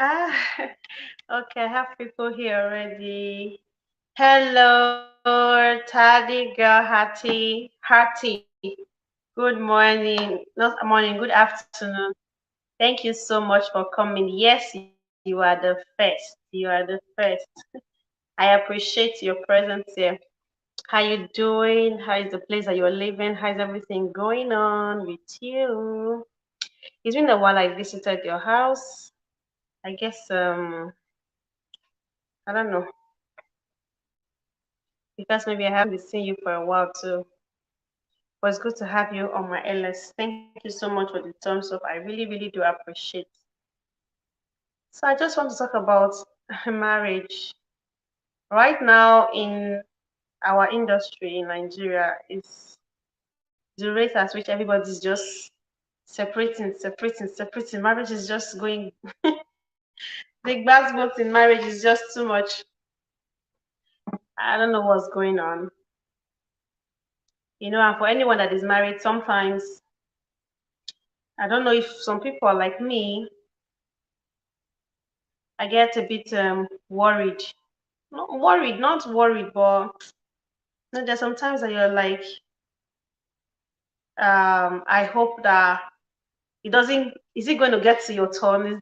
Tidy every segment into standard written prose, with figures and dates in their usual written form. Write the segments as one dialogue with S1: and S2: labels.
S1: Ah, okay, I have people here already. Hello, Taddy girl, Hattie. Good morning, not morning, good afternoon. Thank you so much for coming. Yes, you are the first. You are the first. I appreciate your presence here. How you doing? How is the place that you're living? How's everything going on with you? It's been a while I visited your house. I guess I don't know because maybe I haven't been seeing you for a while too. But it's good to have you on my LS. Thank you so much for the thumbs up. I really do appreciate. So I just want to talk about marriage. Right now in our industry in Nigeria is the rate at which everybody's just separating. Marriage is just going the gbas in marriage is just too much. I don't know what's going on. And for anyone that is married, sometimes I don't know if some people are like me. I get a bit worried. Not worried, but there's sometimes that you're like, I hope that it doesn't. Is it going to get to your turn?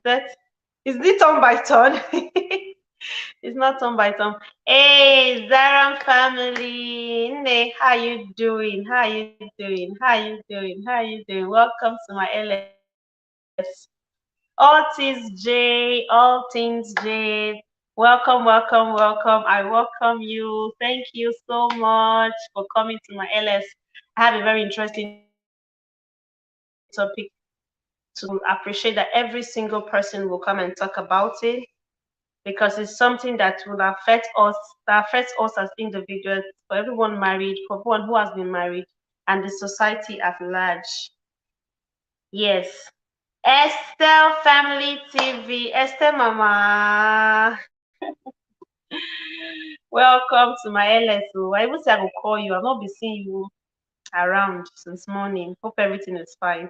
S1: Is it turn by turn? It's not turn by turn. Hey, Zaram family, Nne, how you doing? How you doing? How you doing? How you doing? Welcome to my LS. All things J. Welcome. I welcome you. Thank you so much for coming to my LS. I have a very interesting topic to appreciate that every single person will come and talk about it because it's something that will that affects us as individuals, for everyone married, for everyone who has been married, and the society at large. Yes. Estelle Family TV, Estelle Mama. Welcome to my LSO. I even say I will call you. I've not been seeing you around since morning. Hope everything is fine.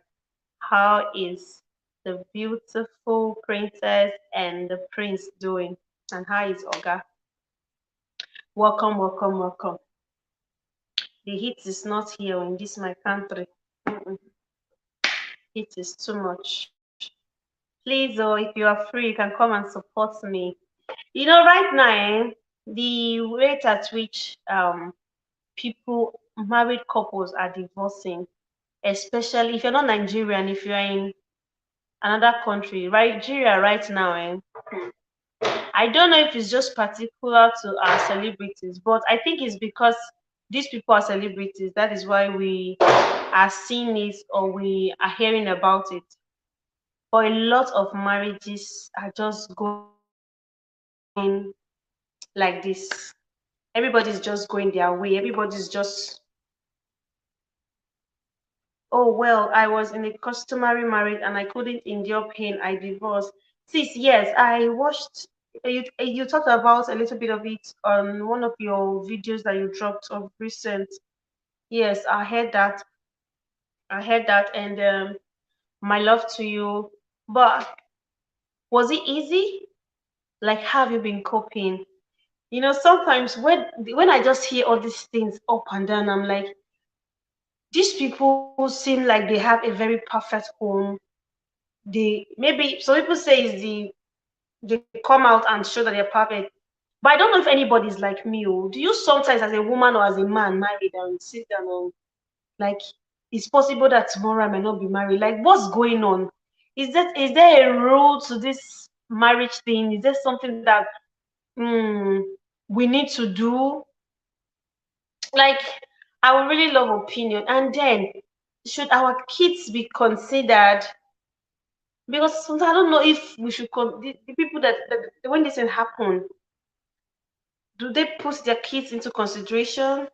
S1: How is the beautiful princess and the prince doing? And how is Oga? Welcome. The heat is not here in this my country. Mm-mm. Heat is too much. Please, if you are free, you can come and support me. Right now, the rate at which people, married couples are divorcing, especially if you're not Nigerian, if you're in another country, right? Nigeria right now, I don't know if it's just particular to our celebrities, but I think it's because these people are celebrities. That is why we are seeing it or we are hearing about it. But a lot of marriages are just going like this. Everybody's just going their way. Everybody's just, oh, well, I was in a customary marriage and I couldn't endure pain. I divorced. Sis, yes, I watched. You talked about a little bit of it on one of your videos that you dropped of recent. Yes, I heard that, and my love to you. But was it easy? Like, have you been coping? Sometimes when I just hear all these things up and down, I'm like, these people seem like they have a very perfect home. They maybe some people say is they come out and show that they're perfect. But I don't know if anybody's like me. Oh, do you sometimes, as a woman or as a man married, and sit down and like, it's possible that tomorrow I might not be married? Like, what's going on? Is there a rule to this marriage thing? Is there something that mm, we need to do? Like, I would really love opinion. And then, should our kids be considered? Because sometimes I don't know if we should the people that when this thing happen, do they put their kids into consideration?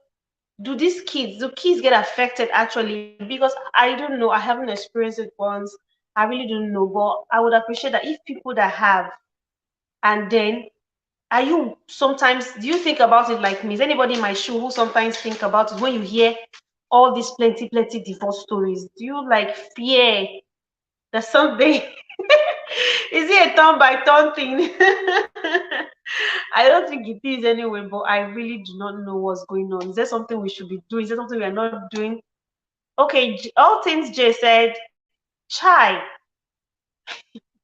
S1: Do kids get affected actually? Because I don't know, I haven't experienced it once. I really don't know, but I would appreciate that if people that have. And then, are you sometimes, do you think about it like me? Is anybody in my shoe who sometimes think about it when you hear all these plenty divorce stories? Do you like fear that someday Is it a turn by turn thing? I don't think it is anyway, but I really do not know what's going on. Is there something we should be doing? Is there something we are not doing? Okay, all things Jay said, chai,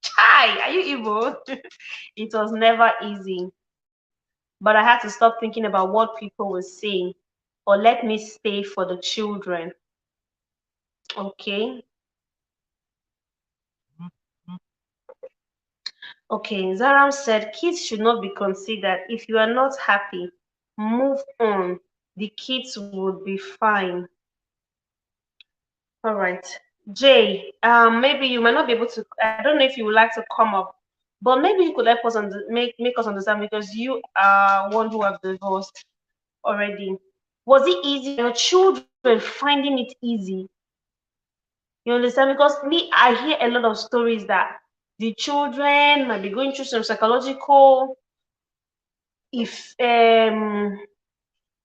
S1: chai, are you evil? It was never easy, but I had to stop thinking about what people were saying or let me stay for the children. Okay. Okay, Zaram said kids should not be considered. If you are not happy, move on. The kids would be fine. All right. Jay, maybe you might not be able to, I don't know if you would like to come up, but maybe you could help us make us understand because you are one who have divorced already. Was it easy? Your children finding it easy? You understand? Because me, I hear a lot of stories that the children might be going through some psychological if some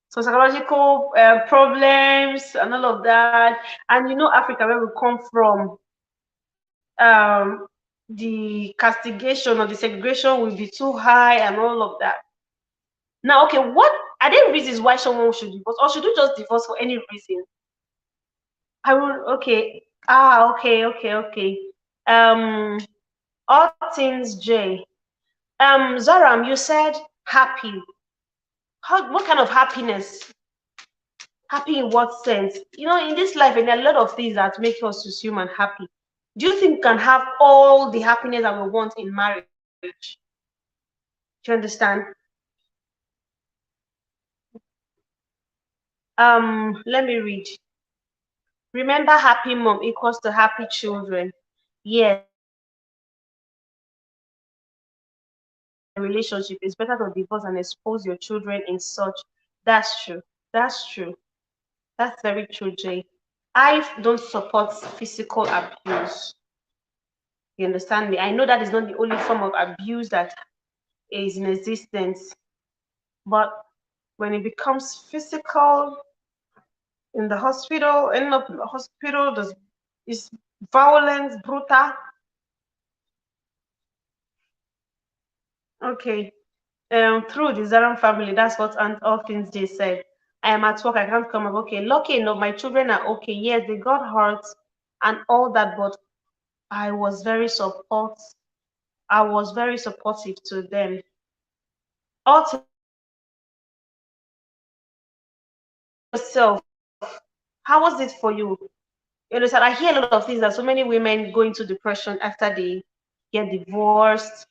S1: psychological problems and all of that. And you know, Africa, where we come from, um, the castigation or the segregation will be too high and all of that. Now, okay, what are there reasons why someone should divorce, or should you just divorce for any reason? I will. Okay. Okay. Um, all things J. Zaram, you said happy. How? What kind of happiness? Happy in what sense? You know, in this life, and there are a lot of things that make us as human happy. Do you think we can have all the happiness that we want in marriage? Do you understand? Let me read. Remember, happy mom equals to happy children. Yes, relationship is better to divorce and expose your children in such. That's true. That's true. That's very true, Jay. I don't support physical abuse. You understand me? I know that is not the only form of abuse that is in existence, but when it becomes physical in the hospital, ending up in the hospital, there's is violence, brutal. Okay. Through the Zaram family, that's what Aunt all things they said. I am at work, I can't come up. Okay, lucky enough, my children are okay. Yes, they got hurt and all that, but I was very support. I was very supportive to them. All to yourself. How was it for you? You understand? I hear a lot of things that so many women go into depression after they get divorced.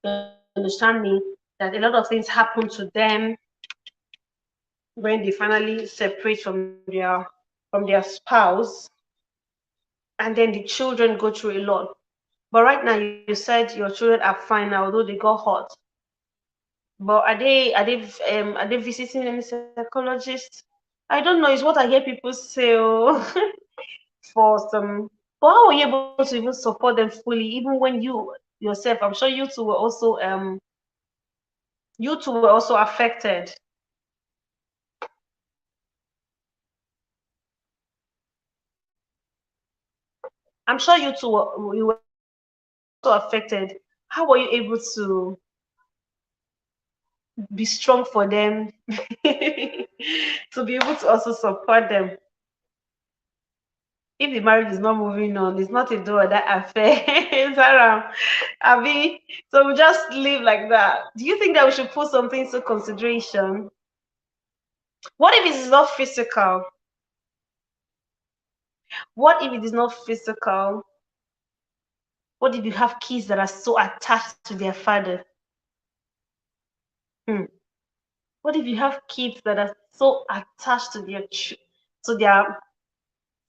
S1: You understand me? That a lot of things happen to them when they finally separate from their spouse, and then the children go through a lot. But right now, you said your children are fine now, although they got hurt. But are they visiting any psychologist? I don't know. It's what I hear people say. Oh, for some. But how were you able to even support them fully, even when you yourself? I'm sure you two were also affected. I'm sure you were also affected. How were you able to be strong for them, to be able to also support them? If the marriage is not moving on, it's not a do or that affair. Sarah, Abby, so we just live like that. Do you think that we should put something into consideration? What if it is not physical? What if it is not physical? What if you have kids that are so attached to their father? Hmm. What if you have kids that are so attached to their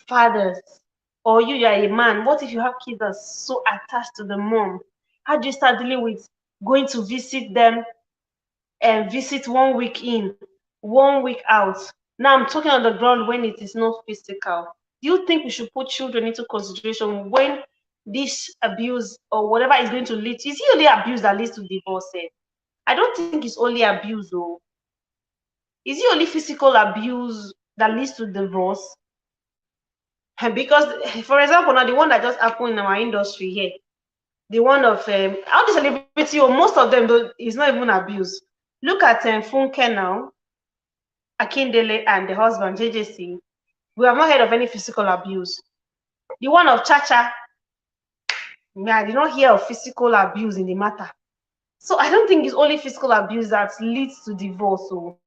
S1: fathers? Or you are a man, what if you have kids that are so attached to the mom? How do you start dealing with going to visit them and visit 1 week in, 1 week out? Now I'm talking on the ground when it is not physical. Do you think we should put children into consideration when this abuse or whatever is going to lead to? Is it only abuse that leads to divorce? I don't think it's only abuse, though. Is it only physical abuse that leads to divorce? Because, for example, now the one that just happened in our industry here, The one of all the celebrity, or most of them, though, is not even abuse. Look at Funke now, Akindele, and the husband JJC. We have not heard of any physical abuse. The one of Chacha, I did not hear of physical abuse in the matter. So I don't think it's only physical abuse that leads to divorce. So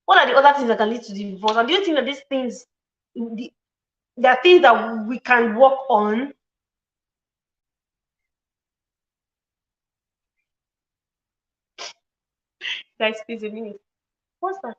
S1: what are the other things that can lead to divorce? And do you think that these things, there are things that we can work on? Guys, please a minute. What's that?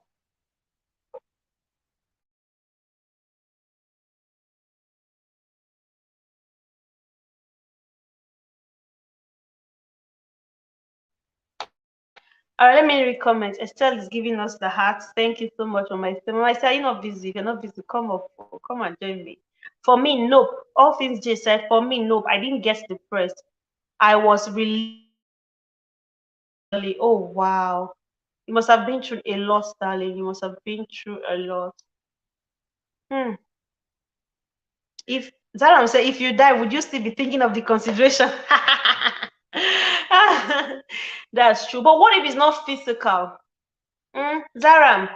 S1: All right, let me read comments. Estelle is giving us the hearts. Thank you so much, Mama Estelle. Mama Estelle, you're not busy. If you're not busy, come up. Come and join me. For me, nope. All things Jay said, for me, nope. I didn't get depressed. I was really, oh, wow. You must have been through a lot, darling. You must have been through a lot. If Zara say, if you die, would you still be thinking of the consideration? That's true. But what if it's not physical? Zaram,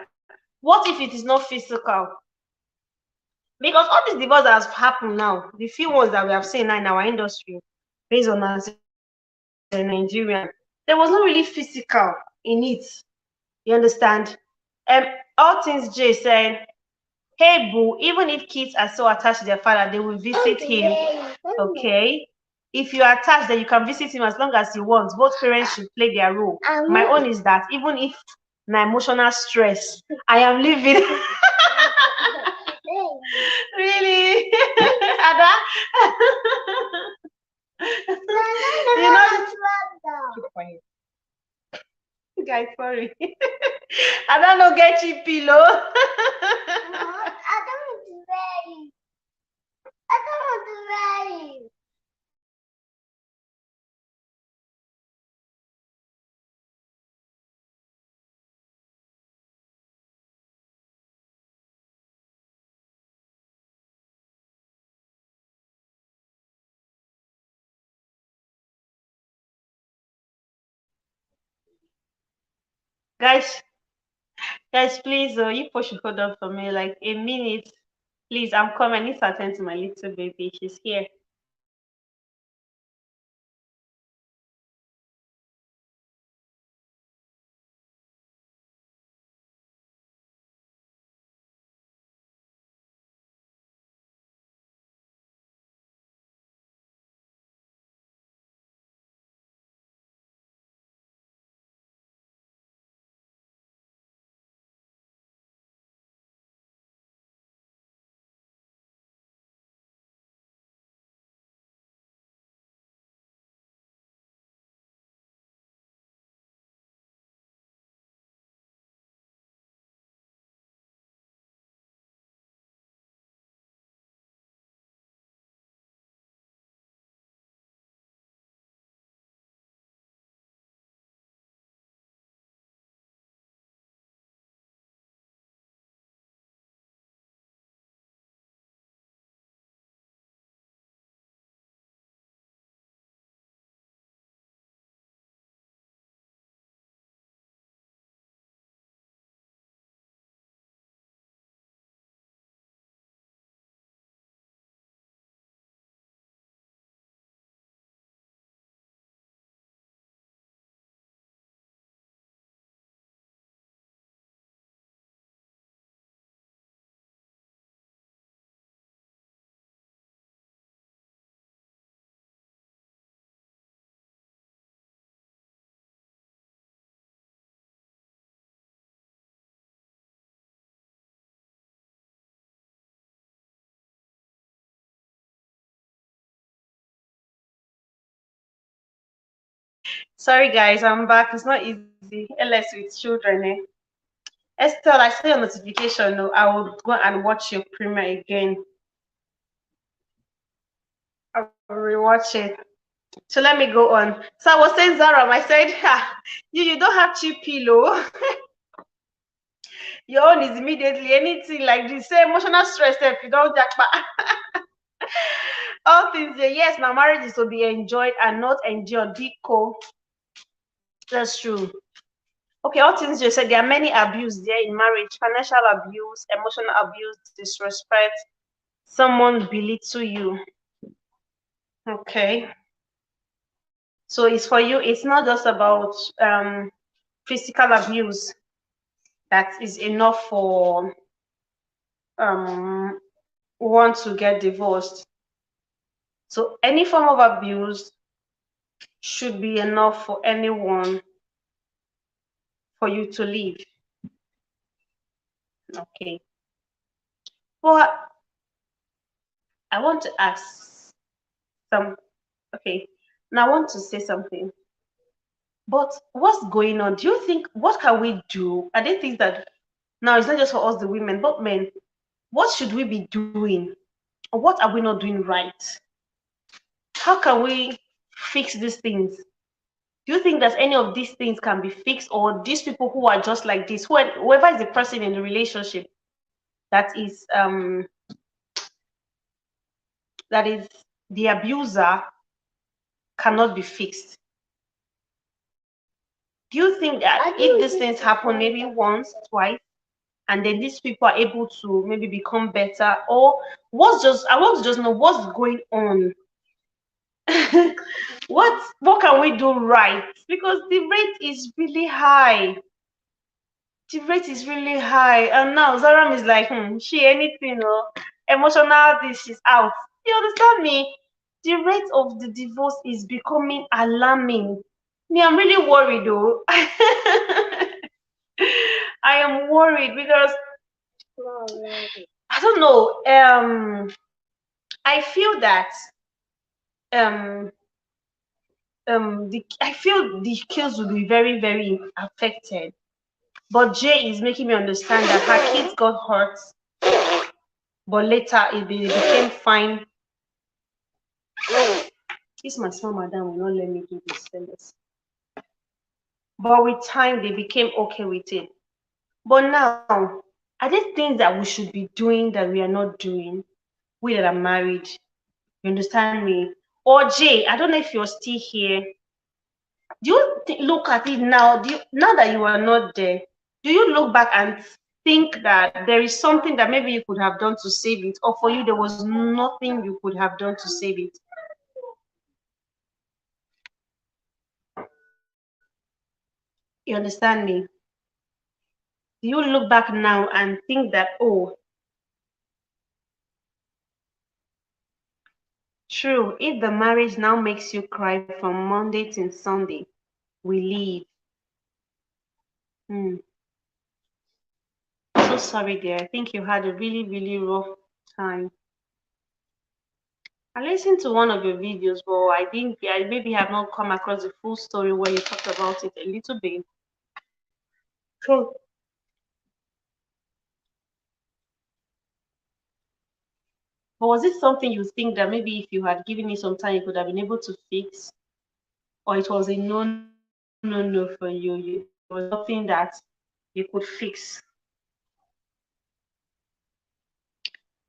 S1: what if it is not physical? Because all these divorces that have happened now, the few ones that we have seen now in our industry, based on us in Nigeria, there was not really physical in it. You understand? All things Jay said, hey boo, even if kids are so attached to their father, they will visit him. Okay. If you are attached, then you can visit him as long as you want. Both parents should play their role. My own is that even if my emotional stress, I am living. Really? Ada? You know, guys, sorry. I don't know, get you pillow. I don't want to wear it. I don't want to wear it. Guys, please, you push hold on for me like a minute. Please, I'm coming. I need to attend to my little baby. She's here. Sorry, guys, I'm back. It's not easy. LS with children. Estelle, I saw your notification. No, I will go and watch your premiere again. I will rewatch it. So let me go on. So I was saying, Zara, I said, you don't have cheap pillow. Your own is immediately anything like this. Say emotional stress if you don't jack back. All things there. Yes, now marriage is to be enjoyed and not endured. Biko. That's true. Okay, all things you said, there are many abuse there in marriage: financial abuse, emotional abuse, disrespect, someone belittle you. Okay. So it's for you, it's not just about physical abuse that is enough for one to get divorced. So any form of abuse should be enough for anyone for you to leave. Okay. But I want to ask some, okay. Now I want to say something. But what's going on? Do you think, what can we do? Are there things that, now it's not just for us, the women, but men, what should we be doing? Or what are we not doing right? How can we fix these things? Do you think that any of these things can be fixed, or these people who are just like this, whoever is the person in the relationship that is the abuser cannot be fixed? Do you think that if these things happen maybe once, twice, and then these people are able to maybe become better, or I want to just know what's going on. What can we do right? Because the rate is really high. The rate is really high, and now Zaram is like, she anything, or emotional, this she's out. You understand me? The rate of the divorce is becoming alarming. Me, I'm really worried though. I am worried because I don't know. I feel that um I feel the kids will be very, very affected. But Jay is making me understand that her kids got hurt, but later they became fine. This my small madam will not let me do this. But with time, they became okay with it. But now, are there things that we should be doing that we are not doing? We that are married, you understand me? Or Jay, I don't know if you're still here. Do you look at it now? Now that you are not there, do you look back and think that there is something that maybe you could have done to save it, or for you there was nothing you could have done to save it? You understand me? Do you look back now and think that, oh, true, if the marriage now makes you cry from Monday till Sunday, we leave. Hmm. So sorry, dear. I think you had a really, really rough time. I listened to one of your videos, but I maybe have not come across the full story where you talked about it a little bit. So, but was it something you think that maybe if you had given me some time, you could have been able to fix, or it was a no for you? It was nothing that you could fix.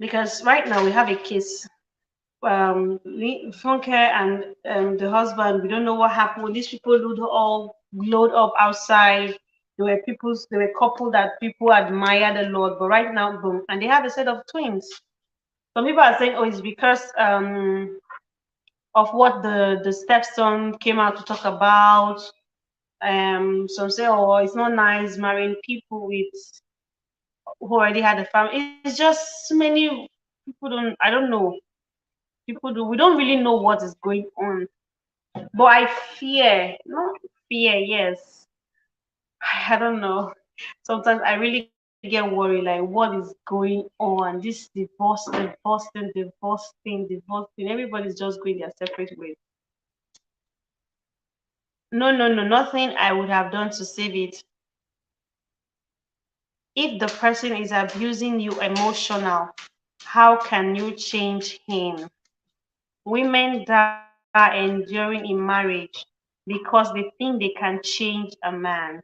S1: Because right now we have a case. Funke and the husband, we don't know what happened. These people load up outside. There were couple that people admired a lot, but right now, boom, and they have a set of twins. Some people are saying, oh, it's because of what the stepson came out to talk about. Some say, oh, it's not nice marrying people who already had a family. It's just so many people don't. I don't know. People do. We don't really know what is going on. But I fear, not fear, yes. I don't know. Sometimes I really get worried, like what is going on? This divorce thing. Everybody's just going their separate ways. No, nothing I would have done to save it. If the person is abusing you emotional, how can you change him? Women that are enduring in marriage because they think they can change a man.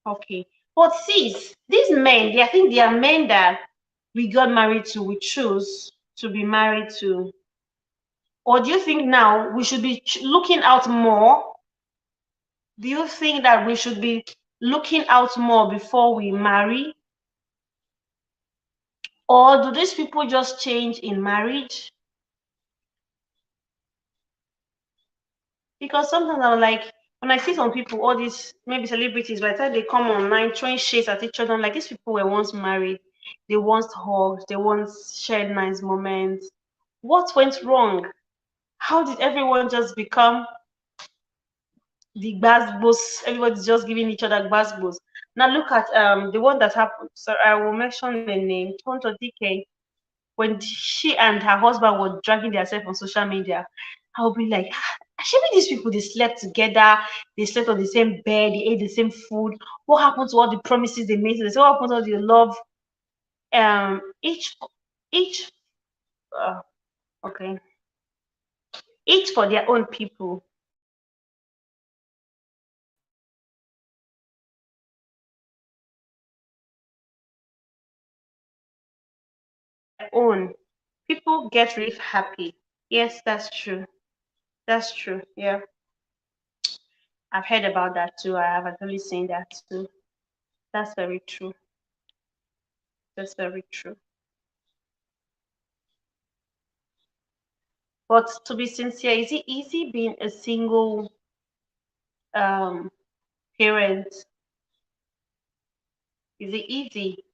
S1: Okay. But sis, these men, I think they are men that we got married to, we choose to be married to. Or do you think now we should be looking out more? Do you think that we should be looking out more before we marry? Or do these people just change in marriage? Because sometimes I'm like, when I see some people, all these maybe celebrities, by the time they come online throwing shades at each other, I'm like, these people were once married, they once hugged, they once shared nice moments. What went wrong? How did everyone just become the gbasgbos? Everybody's just giving each other gbasgbos. Now look at the one that happened. So I will mention the name, Tonto DK. When she and her husband were dragging themselves on social media, I'll be like, actually, these people they slept together, they slept on the same bed, they ate the same food. What happened to all the promises they made? What happened to all the love? Each, uh, okay, each for their own people. Own people get really happy. Yes, that's true. That's true. Yeah, I've heard about that too. I have actually seen that too. That's very true. That's very true. But to be sincere, is it easy being a single um, parent? Is it easy?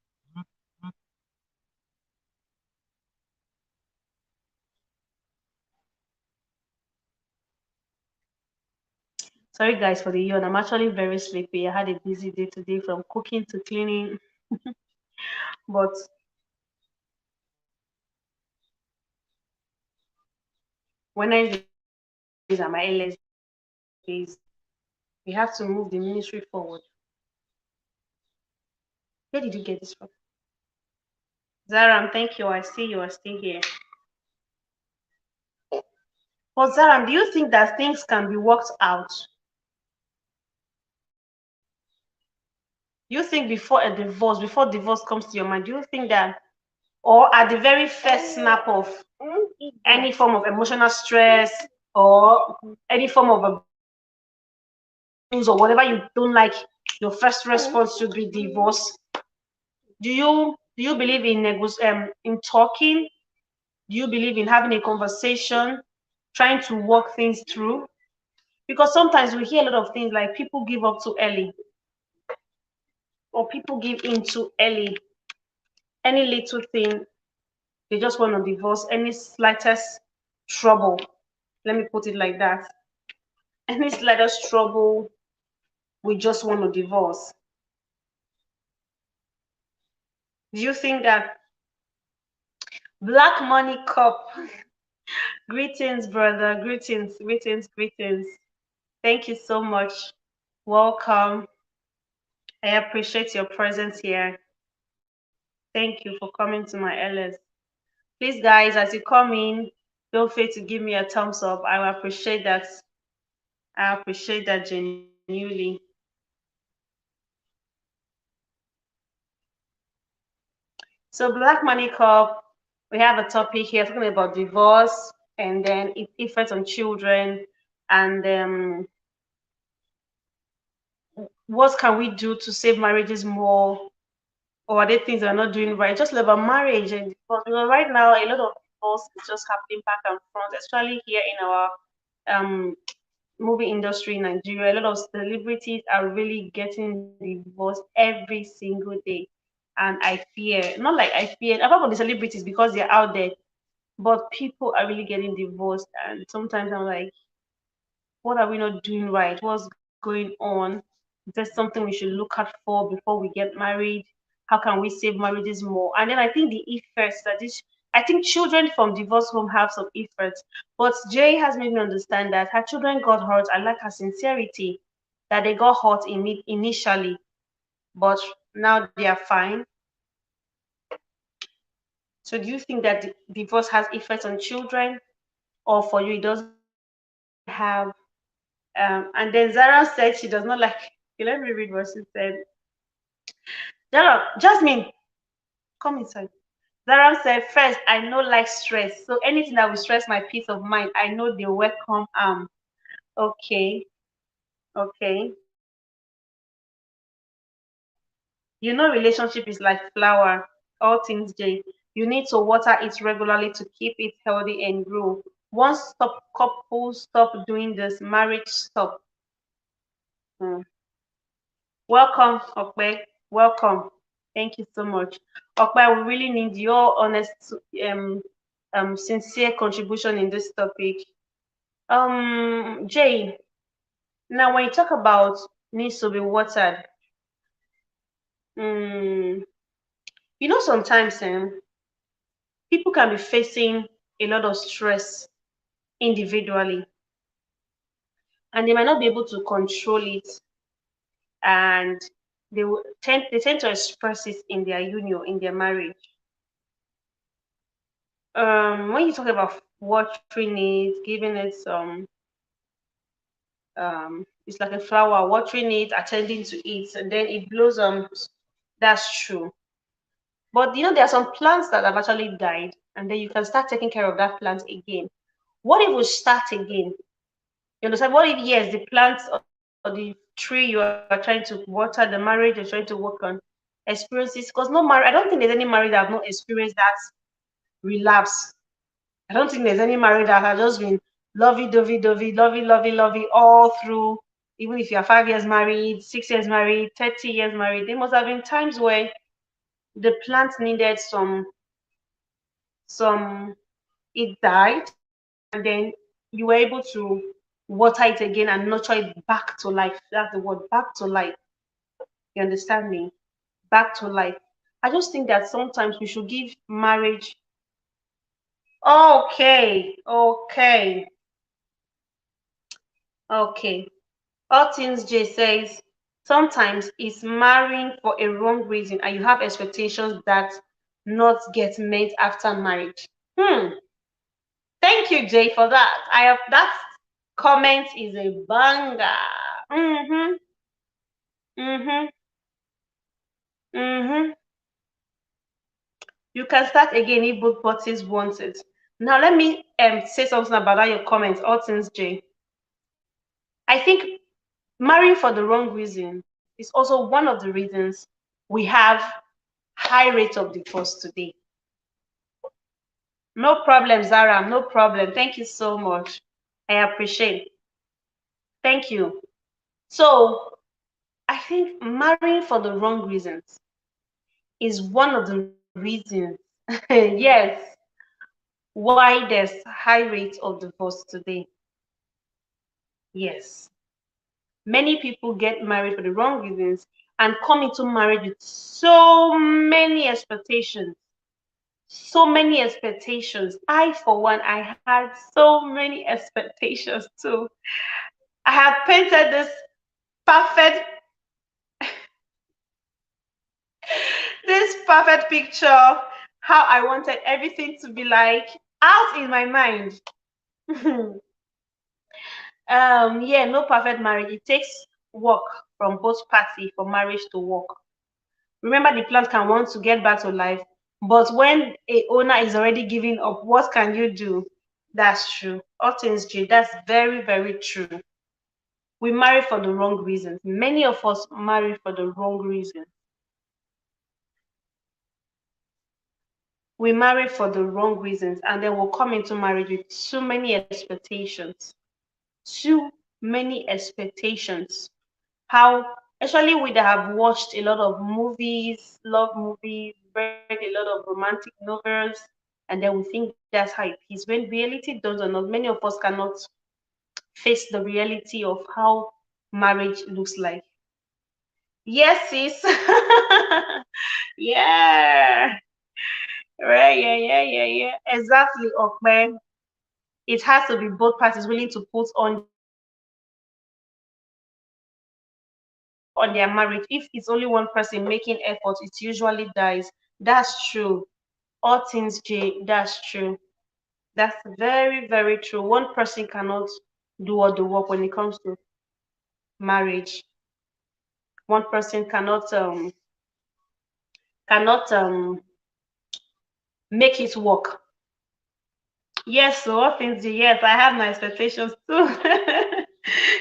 S1: Sorry, guys, for the yawn. I'm actually very sleepy. I had a busy day today from cooking to cleaning. But Wednesdays are my LS days. We have to move the ministry forward. Where did you get this from? Zaram, thank you. I see you are still here. But Zaram, do you think that things can be worked out? Do you think before divorce comes to your mind, do you think that, or at the very first snap of any form of emotional stress or any form of abuse or whatever you don't like, your first response should be divorce? Do you believe in in talking? Do you believe in having a conversation, trying to work things through? Because sometimes we hear a lot of things like people give up too early or people give in too early. Any little thing, they just want to divorce. Any slightest trouble, let me put it like that. Any slightest trouble, we just want to divorce. Do you think that Black Money Cup? Greetings, brother. Greetings, greetings, greetings. Thank you so much. Welcome. I appreciate your presence here. Thank you for coming to my LS. Please, guys, as you come in, don't fail to give me a thumbs up. I will appreciate that. I appreciate that genuinely. So, Black Money Cup, we have a topic here talking about divorce and then its effects on children and what can we do to save marriages more, or are there things we're not doing right? Just about marriage and divorce. Because right now, a lot of divorce is just happening back and front, especially here in our um, movie industry in Nigeria. A lot of celebrities are really getting divorced every single day. And I fear, not like I fear, apart from the celebrities because they're out there, but people are really getting divorced. And sometimes I'm like, what are we not doing right? What's going on? Is there something we should look out for before we get married? How can we save marriages more? And then I think the effects that this, I think children from divorce home have some effects. But Jay has made me understand that her children got hurt. I like her sincerity that they got hurt initially, but now they are fine. So do you think that divorce has effects on children, or for you it doesn't have? And then Zara said she does not like. Okay, let me read what she said. Zara, Jasmine, come inside. Zara said, first, I know like stress. So anything that will stress my peace of mind, I know they welcome. Okay, okay. You know, relationship is like flower, all things J. You need to water it regularly to keep it healthy and grow. Once stop couple stop doing this, marriage stop. Hmm. Welcome, Okpe. Welcome. Thank you so much. Okpe, we really need your honest, sincere contribution in this topic. Jay, now when you talk about needs to be watered, mm, sometimes people can be facing a lot of stress individually, and they might not be able to control it, and they tend to express it in their union, in their marriage. When you talk about watering it, giving it some, it's like a flower, watering it, attending to it, and then it blossoms. That's true. But there are some plants that have actually died, and then you can start taking care of that plant again. What if we start again? You understand? What if, yes, the plant or the tree you are trying to water, the marriage you're trying to work on, experiences? Because no marriage, I don't think there's any marriage that have not experienced that relapse. I don't think there's any marriage that has just been lovey, all through. Even if you're 5 years married, 6 years married, 30 years married, there must have been times where the plant needed some it died, and then you were able to water it again and nurture it back to life. That's the word, back to life. You understand me? Back to life. I just think that sometimes we should give marriage. Okay, okay, okay. All things J says, sometimes it's marrying for a wrong reason and you have expectations that not get met after marriage. Thank you, Jay, for that. I have that comment is a banger. Mm-hmm. Mm-hmm. Mm-hmm. You can start again if both parties want it. Now let me say something about that your comment, all things Jay. I think marrying for the wrong reason is also one of the reasons we have high rate of divorce today. No problem, Zara. No problem. Thank you so much. I appreciate. Thank you. So I think marrying for the wrong reasons is one of the reasons, yes, why there's high rate of divorce today. Yes. Many people get married for the wrong reasons and come into marriage with so many expectations. So many expectations. I, for one, I had so many expectations too. I have painted perfect, this perfect picture, how I wanted everything to be like out in my mind. Yeah, no perfect marriage. It takes work from both parties for marriage to work. Remember, the plant can want to get back to life, but when a owner is already giving up, what can you do? That's true. All things true. That's very, very true. We marry for the wrong reasons. Many of us marry for the wrong reasons. We marry for the wrong reasons, and then we'll come into marriage with too many expectations. Too many expectations. How, especially we that have watched a lot of movies, love movies, read a lot of romantic novels, and then we think that's how it is. When reality does not, many of us cannot face the reality of how marriage looks like. Yes, sis. Yeah. Right, yeah. Exactly, Okman. It has to be both parties willing to put on their marriage. If it's only one person making effort, it usually dies. That's true. All things J, that's true. That's very, very true. One person cannot do all the work when it comes to marriage. One person cannot make it work. Yes, so what things do? Yes, I have my expectations too.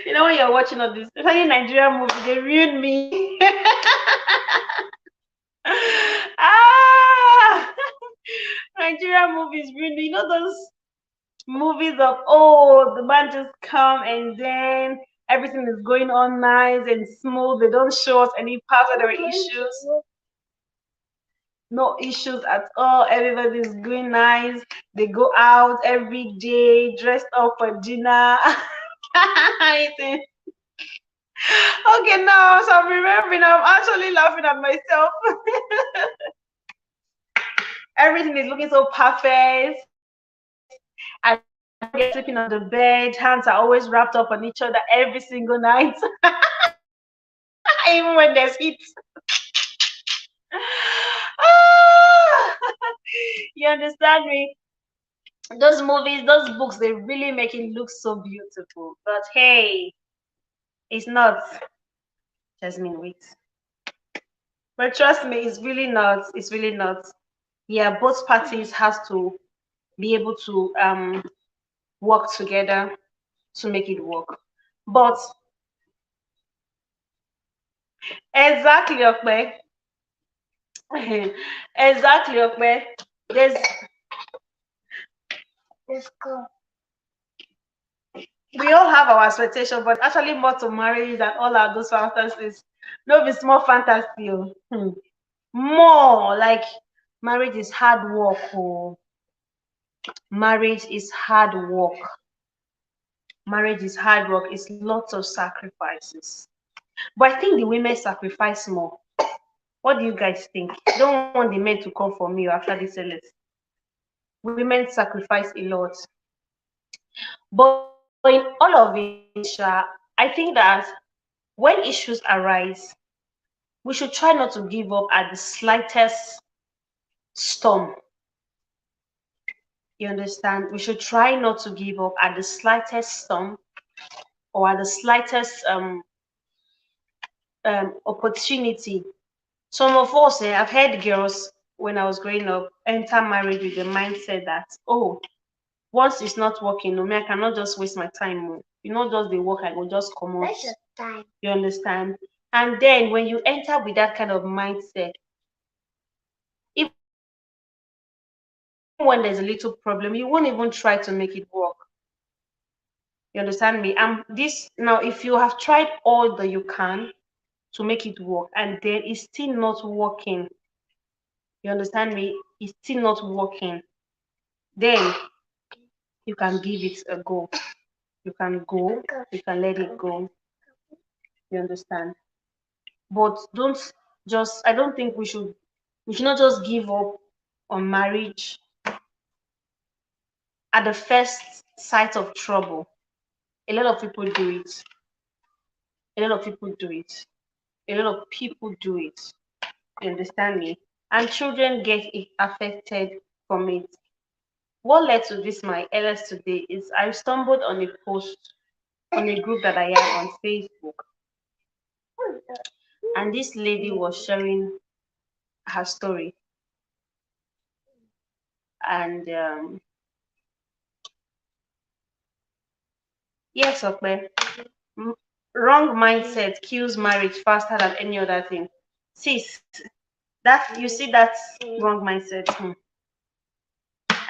S1: You know, when you're watching all this, especially Nigerian movies, they ruin me. Ah, Nigerian movies ruin me. You know those movies of, oh, the man just come and then everything is going on nice and smooth. They don't show us any parts where there are issues. No issues at all. Everybody's going nice. They go out every day, dressed up for dinner. Eating. Okay, now, so I'm remembering, I'm actually laughing at myself. Everything is looking so perfect. I get sleeping on the bed. Hands are always wrapped up on each other every single night, even when there's heat. Ah! You understand me? Those movies, those books, they really make it look so beautiful. But hey, it's not. Jasmine, wait. But trust me, it's really not. It's really not. Yeah, both parties has to be able to work together to make it work. But exactly, Okpe. Exactly, Okpe. There's we all have our expectation, but actually more to marriage than all our those fantasies. No, be small fantasy. Oh. More like marriage is hard work. Oh. Marriage is hard work. Marriage is hard work. It's lots of sacrifices. But I think the women sacrifice more. What do you guys think? I don't want the men to come for me after this list. Women sacrifice a lot. But in all of it, I think that when issues arise, we should try not to give up at the slightest storm. You understand? We should try not to give up at the slightest storm or at the slightest opportunity. Some of us, I've heard girls when I was growing up enter marriage with the mindset that, oh, once it's not working, no, me, I cannot just waste my time. Oh. You know, just the work, I will just come out. You understand? And then when you enter with that kind of mindset, even when there's a little problem, you won't even try to make it work. You understand me? This now, if you have tried all that you can to make it work and then it's still not working, you understand me? It's still not working, then you can give it a go. You can go, you can let it go. You understand? But I don't think we should not just give up on marriage at the first sight of trouble. A lot of people do it. A lot of people do it. A lot of people do it. You understand me? And children get affected from it. What led to this, my eldest today, is I stumbled on a post on a group that I am on Facebook. And this lady was sharing her story. And yes, okay. Wrong mindset kills marriage faster than any other thing. Sis, that you see that wrong mindset.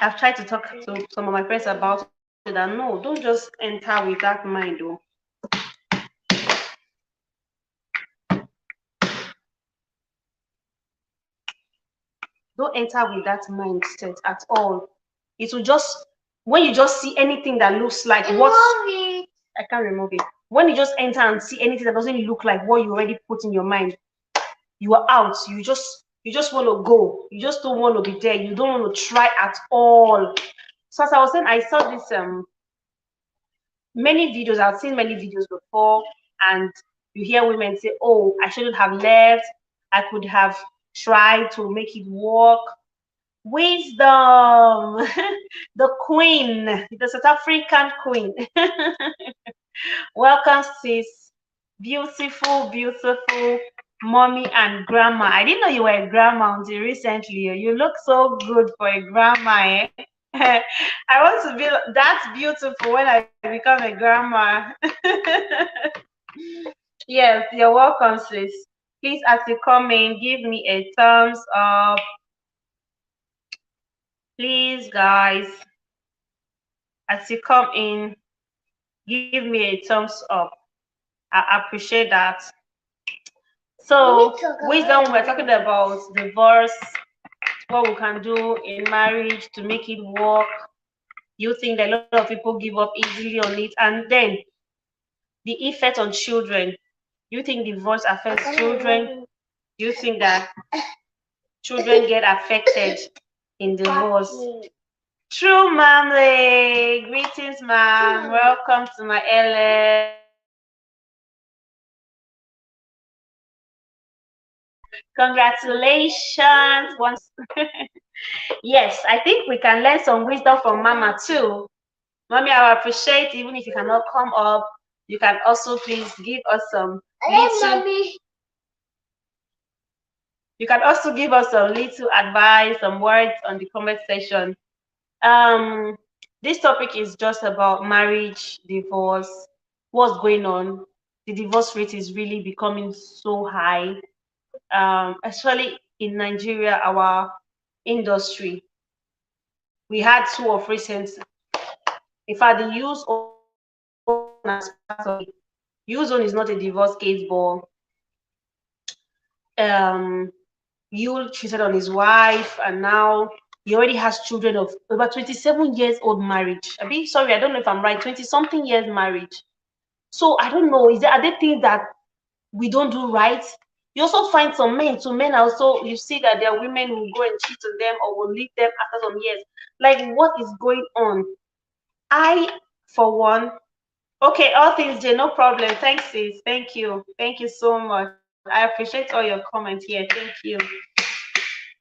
S1: I've tried to talk to some of my friends about it, and no, don't just enter with that mind. Oh. Don't enter with that mindset at all. It will just when you just see anything that looks like what I can't remove it. When you just enter and see anything that doesn't look like what you already put in your mind, you are out. You just want to go. You just don't want to be there. You don't want to try at all. So as I was saying, I saw this many videos. I've seen many videos before, and you hear women say, "Oh, I shouldn't have left. I could have tried to make it work." Wisdom, the queen, the South African queen. Welcome, sis. Beautiful, beautiful. mommy and grandma. I didn't know you were a grandma until recently. You look so good for a grandma, eh? I want to be that beautiful when I become a grandma. Yes, you're welcome, sis. Please, as you come in, give me a thumbs up. Please, guys, as you come in, give me a thumbs up. I appreciate that. So, wisdom, we're talking about divorce, what we can do in marriage to make it work. You think that a lot of people give up easily on it, and then the effect on children. You think divorce affects children? Do you think that children get affected in divorce? True, Mamle. Greetings, ma'am. Welcome to my LS. Congratulations. Once. Yes, I think we can learn some wisdom from Mama too. Mommy, I appreciate even if you cannot come up, you can also please give us some little. You can also give us some little advice, some words on the comment section. Um, this topic is just about marriage, divorce, what's going on. The divorce rate is really becoming so high, especially in Nigeria, our industry. We had two of recent. In fact, the use zone as part of it. Use zone is not a divorce case, but um, Yul cheated on his wife, and now he already has children of over 27 years old marriage. I mean, sorry, I don't know if I'm right. 20 something years marriage. So I don't know. Are there things that we don't do right? You also find some men. So men also, you see that there are women who go and cheat on them or will leave them after some years. Like, what is going on? I, for one, okay, all things Jay, no problem. Thanks, sis. Thank you so much. I appreciate all your comments here. Thank you.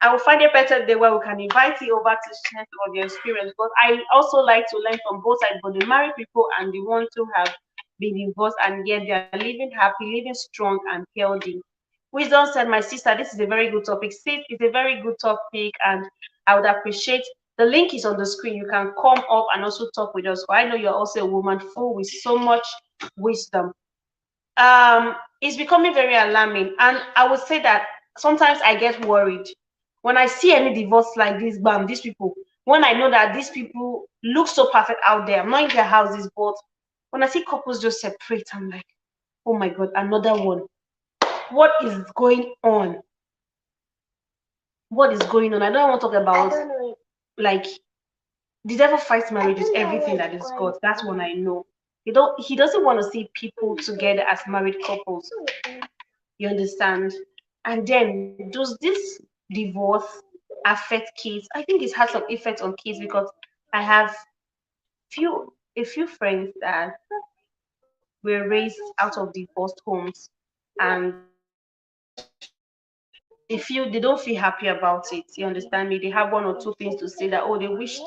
S1: I will find a better day where we can invite you over to share some of your experience. But I also like to learn from both sides, both the married people and the ones who have been divorced and yet they are living happy, living strong and healthy. Wisdom said, my sister, this is a very good topic. Sis, it's a very good topic, and I would appreciate the link is on the screen. You can come up and also talk with us. I know you're also a woman full with so much wisdom. It's becoming very alarming, and I would say that sometimes I get worried when I see any divorce like this. Bam, these people. When I know that these people look so perfect out there, I'm not in their houses, but when I see couples just separate, I'm like, oh my god, another one. What is going on? What is going on? I don't want to talk about like the devil fights marriage is everything that is God. That's one I know. He doesn't want to see people together as married couples. You understand? And then does this divorce affect kids? I think it has some effect on kids because I have a few friends that were raised out of divorced homes, and they don't feel happy about it. You understand me? They have one or two things to say that, oh, they wished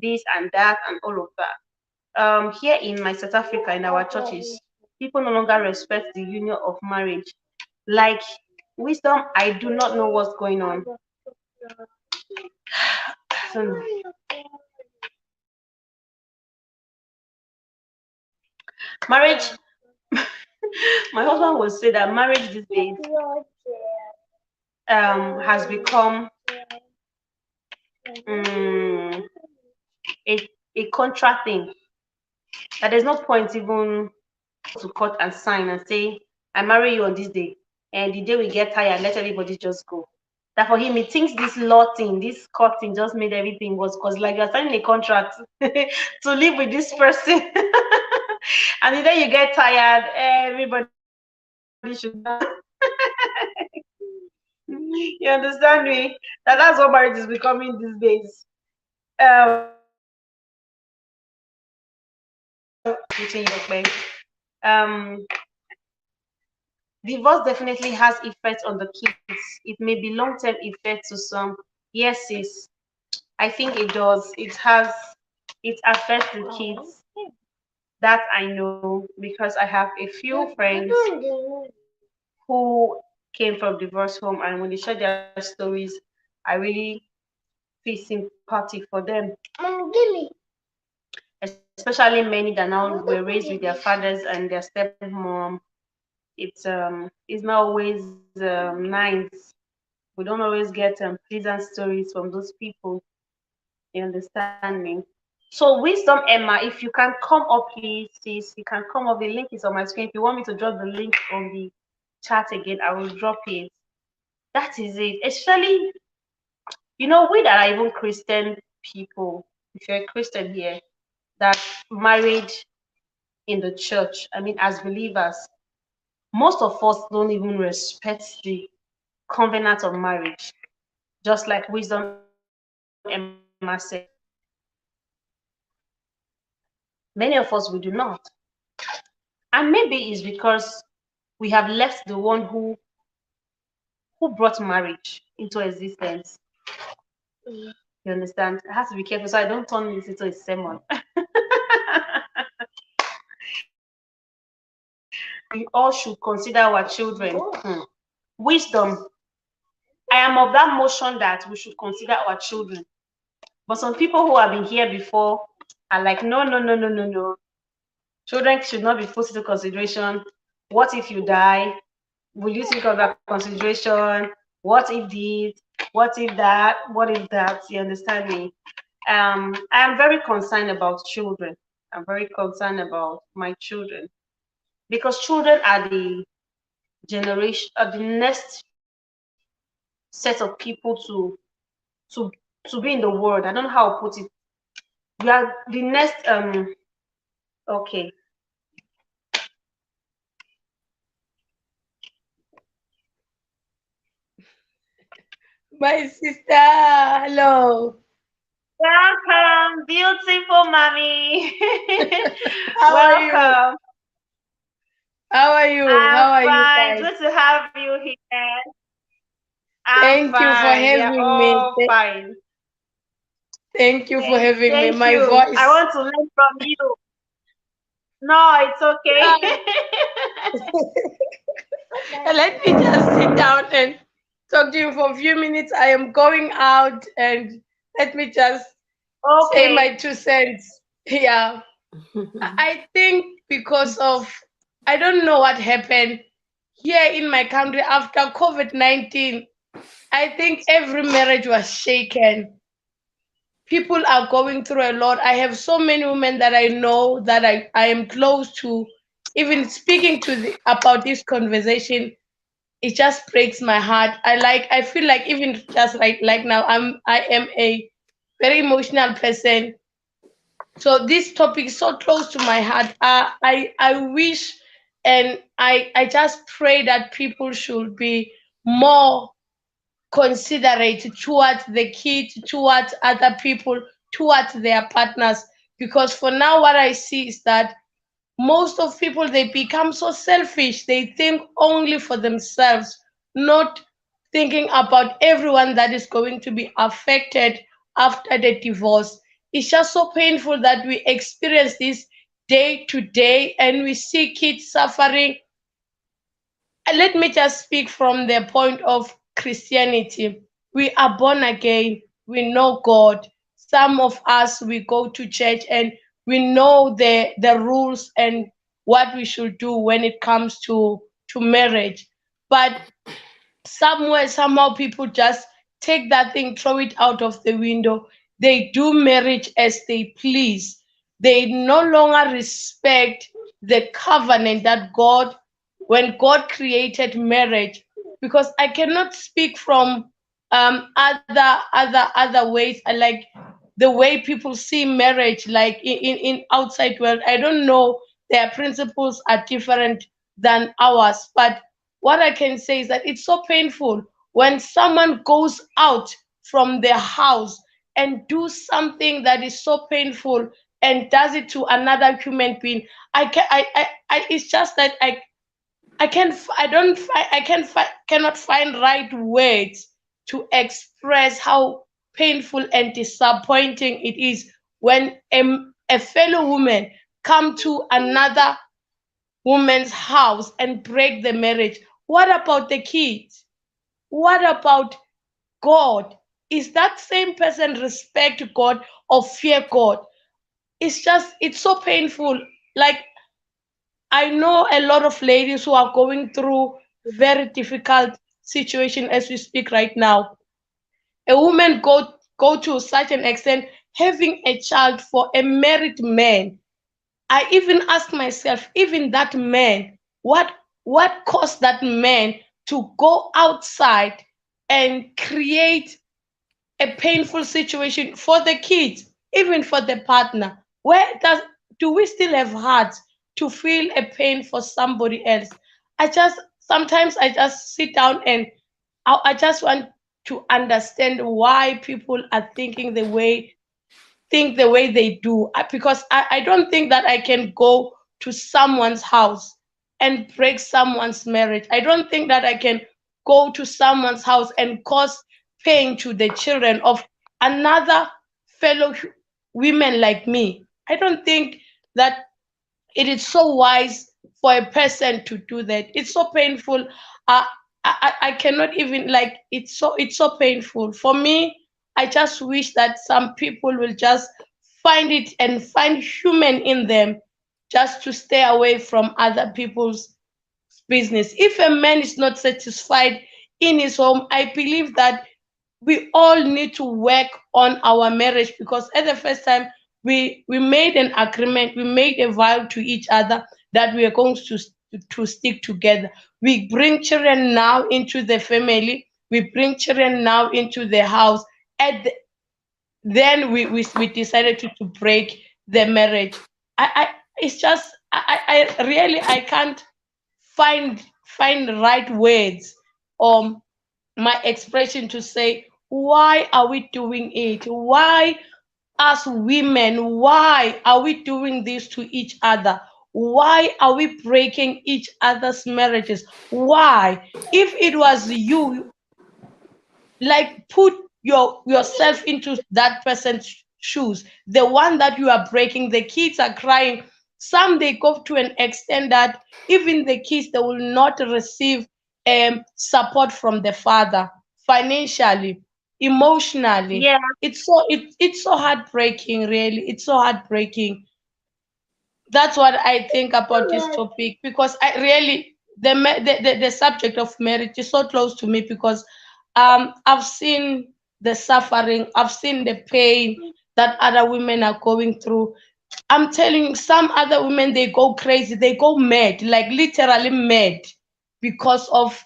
S1: this and that and all of that. Here in my South Africa, in our churches, people no longer respect the union of marriage. Like, wisdom, I do not know what's going on. So, marriage, my husband will say that marriage these days has become um, a contract thing. That there's no point even to cut and sign and say, I marry you on this day. And the day we get tired, let everybody just go. That for him, he thinks this law thing, this court thing just made everything worse. Because like you're signing a contract to live with this person. And the day you get tired, everybody should you understand me? That's what marriage is becoming these days. Um, divorce definitely has effects on the kids. It may be long-term effects to some. Yes, sis. I think it does. It affects the kids. That I know because I have a few friends who came from divorce home, and when they share their stories, I really feel sympathy for them. Give me. Especially many that now were raised with their fathers and their stepmom. It's not always nice. We don't always get pleasant stories from those people. You understand me? So Wisdom Emma, if you can come up, please, sis, you can come up. The link is on my screen. If you want me to drop the link on the chat again, I will drop it. That is it. Especially, we that are even Christian people, if you're a Christian here, that married in the church, I mean, as believers, most of us don't even respect the covenant of marriage, just like Wisdom Emma said. Many of us, we do not. And maybe it's because we have left the one who brought marriage into existence. You understand? I have to be careful so I don't turn this into a sermon. We all should consider our children. Wisdom. I am of that motion that we should consider our children. But some people who have been here before are like, no, no, no, no, no, no. Children should not be put into consideration. What if you die? Will you think of that consideration? What if this? What if that? What if that? You understand me? I am very concerned about children. I'm very concerned about my children because children are the generation, are the next set of people to to be in the world. I don't know how to put it. We are the next. Okay.
S2: My sister, hello.
S1: Welcome, beautiful mommy.
S2: How are you?
S1: Welcome.
S2: How are you?
S1: I'm
S2: How are you
S1: fine.
S2: guys?
S1: Good to have you here. I'm
S2: Thank you for
S1: fine. We are
S2: having me.
S1: all fine.
S2: Thank you for
S1: Thank,
S2: having me.
S1: thank
S2: My
S1: you. I
S2: voice.
S1: want to learn from you. No, it's okay.
S2: Yeah. Let me just sit down and talk to you for a few minutes. I am going out and let me just say my
S1: Okay.
S2: 2 cents. Yeah. I think because of, I don't know what happened here in my country after COVID-19. I think every marriage was shaken. People are going through a lot. I have so many women that I know that I am close to. Even speaking to about this conversation, it just breaks my heart. I feel like even just like now I am a very emotional person. So this topic is so close to my heart. I wish and I just pray that people should be more considerate towards the kids, towards other people, towards their partners. Because for now, what I see is that most of people they become so selfish. They think only for themselves, not thinking about everyone that is going to be affected after the divorce. It's just so painful that we experience this day to day and we see kids suffering. Let me just speak from the point of Christianity. We are born again, we know God. Some of us we go to church and we know the rules and what we should do when it comes to marriage. But somewhere somehow people just take that thing, throw it out of the window. They do marriage as they please. They no longer respect the covenant that God, when God created marriage. Because I cannot speak from other ways. I like the way people see marriage like in outside world. I don't know, their principles are different than ours, but what I can say is that it's so painful when someone goes out from their house and do something that is so painful and does it to another human being. It's just that I can I don't fi- I can fi- cannot find right words to express how painful and disappointing it is when a fellow woman come to another woman's house and break the marriage. What about the kids? What about God? Is that same person respect God or fear God? It's so painful. Like, I know a lot of ladies who are going through very difficult situation as we speak right now. A woman go to such an extent having a child for a married man. I even ask myself, even that man, what caused that man to go outside and create a painful situation for the kids, even for the partner? Where do we still have hearts to feel a pain for somebody else? I just sit down and I just want to understand why people are think the way they do. Because I don't think that I can go to someone's house and break someone's marriage. I don't think that I can go to someone's house and cause pain to the children of another fellow women like me. I don't think that it is so wise for a person to do that. It's so painful. I cannot even, like, it's so painful for me. I just wish that some people will just find it and find human in them, just to stay away from other people's business. If a man is not satisfied in his home, I believe that we all need to work on our marriage, because at the first time we made an agreement, we made a vow to each other that we are going to stick together. We bring children now into the family, we bring children now into the house. At the, then we decided to break the marriage. I it's just I really I can't find the right words, um my expression to say why are we doing it? Why, as women, why are we doing this to each other? Why are we breaking each other's marriages? Why? If it was you, like, put yourself into that person's shoes, the one that you are breaking. The kids are crying. Some, they go to an extent that even the kids, they will not receive support from the father, financially, emotionally.
S1: Yeah.
S2: It's so heartbreaking, really. It's so heartbreaking. That's what I think about this topic, because I really, the subject of marriage is so close to me, because I've seen the suffering, I've seen the pain that other women are going through. I'm telling you, some other women, they go crazy, they go mad, like literally mad, because of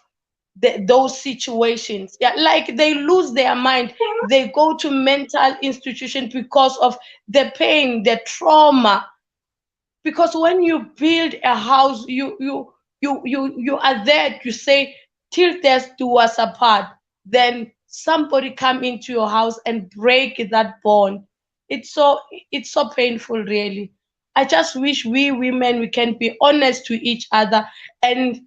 S2: those situations. Yeah, like they lose their mind. They go to mental institutions because of the pain, the trauma. Because when you build a house, you are there to say, till death do us apart. Then somebody come into your house and break that bond. It's so painful, really. I just wish we women, we can be honest to each other and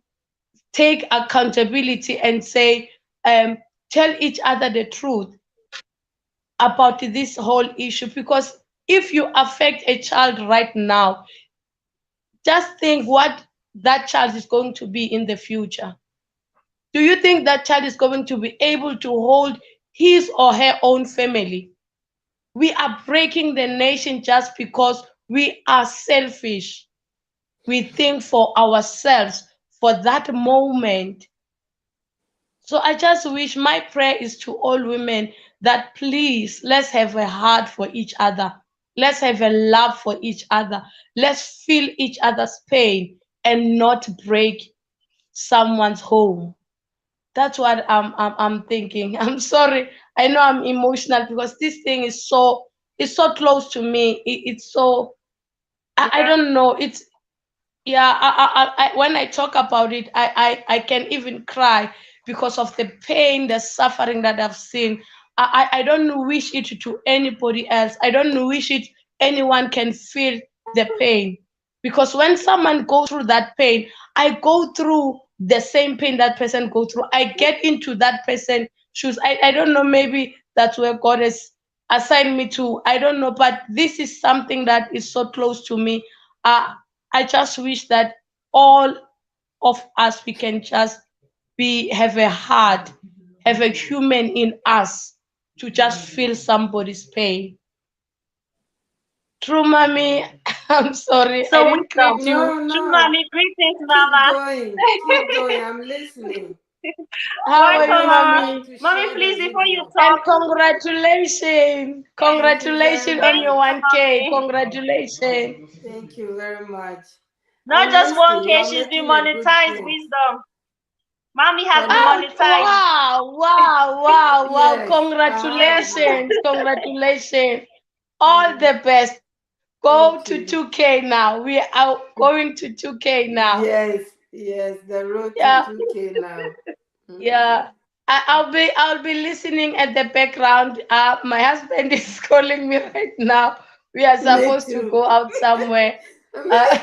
S2: take accountability and say, tell each other the truth about this whole issue. Because if you affect a child right now, just think what that child is going to be in the future. Do you think that child is going to be able to hold his or her own family? We are breaking the nation just because we are selfish. We think for ourselves for that moment. So I just wish, my prayer is to all women, that please, let's have a heart for each other. Let's have a love for each other. Let's feel each other's pain and not break someone's home. That's what I'm thinking. I'm sorry. I know I'm emotional, because this thing is so close to me. It's so, I
S1: Yeah.
S2: don't know. It's, yeah, when I talk about it, I can even cry, because of the pain, the suffering that I've seen. I don't wish it to anybody else. I don't wish it anyone can feel the pain, because when someone goes through that pain, I go through the same pain that person go through. I get into that person shoes. I don't know, maybe that's where God has assigned me to. I don't know, but this is something that is so close to me. uh, I just wish that all of us, we can just have a heart, have a human in us to just feel somebody's pain. True, mommy. I'm sorry, I
S1: So
S2: didn't greet
S1: wisdom.
S2: you.
S3: No,
S1: True
S3: no.
S1: mommy, greetings,
S3: Keep
S1: mama.
S3: going. Keep going. I'm listening.
S2: How are
S3: I'm
S2: you,
S1: Welcome,
S3: just
S1: mama.
S3: trying
S2: mommy?
S3: to
S1: Mommy,
S3: share
S1: please,
S3: the
S1: before you
S3: video.
S2: And
S1: talk,
S2: congratulations.
S3: Thank you very
S2: Congratulations on
S1: thank
S2: your
S3: much.
S1: you,
S2: 1K.
S1: mommy.
S2: Congratulations.
S3: Thank you very much.
S1: Not
S3: I'm
S1: just
S3: listening.
S1: 1K,
S3: You're
S1: she's been
S3: making a good
S1: monetized,
S3: point.
S1: wisdom. Mommy has been
S3: Pardon?
S2: Oh,
S1: monetized.
S2: wow, wow, wow, wow.
S3: Yes, I have been.
S2: Congratulations. Congratulations. All the best. Go
S3: Thank
S2: to
S3: you.
S2: 2K now. We are going to 2K now.
S3: Yes, yes, the road to
S2: Yeah,
S3: 2K now.
S2: yeah. I'll be listening at the background. My husband is calling me right now. We are
S3: Me
S2: supposed to
S3: too.
S2: go out somewhere. Uh,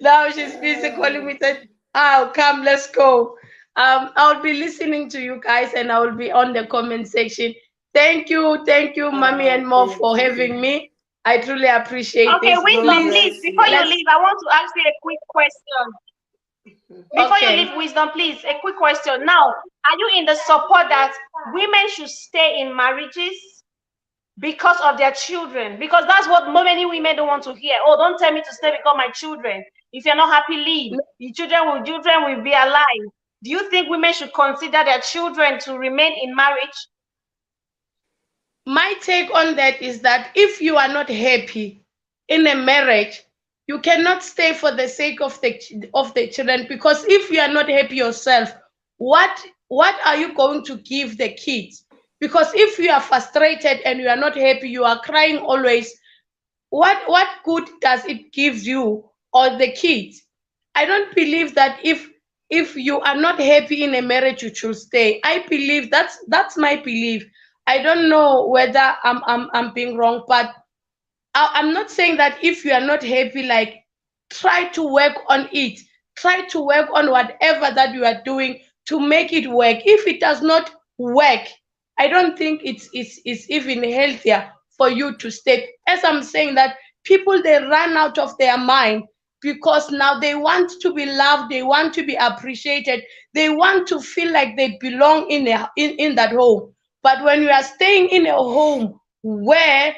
S2: now she's busy calling me that, oh, come, let's go. I'll be listening to you guys and I will be on the comment section. Thank you, mommy and Mo,
S3: Thank
S2: for
S3: you.
S2: having me. I truly appreciate
S1: Okay,
S2: this.
S1: wisdom,
S3: God
S2: Please,
S1: please,
S3: bless
S1: before
S3: you.
S1: you
S2: let's
S1: leave, I want to ask you a quick question. Before you
S2: okay.
S1: leave, wisdom, please, a quick question. Now, are you in the support that women should stay in marriages because of their children? Because that's what many women don't want to hear. Oh, don't tell me to stay because my children. If you're not happy, leave. Your children will be alive. Do you think women should consider their children to remain in marriage?
S2: My take on that is that if you are not happy in a marriage, you cannot stay for the sake of the children, because if you are not happy yourself, what are you going to give the kids? Because if you are frustrated and you are not happy, you are crying always, what good does it give you or the kids? I don't believe that if you are not happy in a marriage, you should stay. I believe that's my belief. I don't know whether I'm being wrong, but I'm not saying that if you are not happy, like, try to work on it. Try to work on whatever that you are doing to make it work. If it does not work, I don't think it's even healthier for you to stay. As I'm saying that people, they run out of their mind because now they want to be loved, they want to be appreciated, they want to feel like they belong in that home. But when you are staying in a home where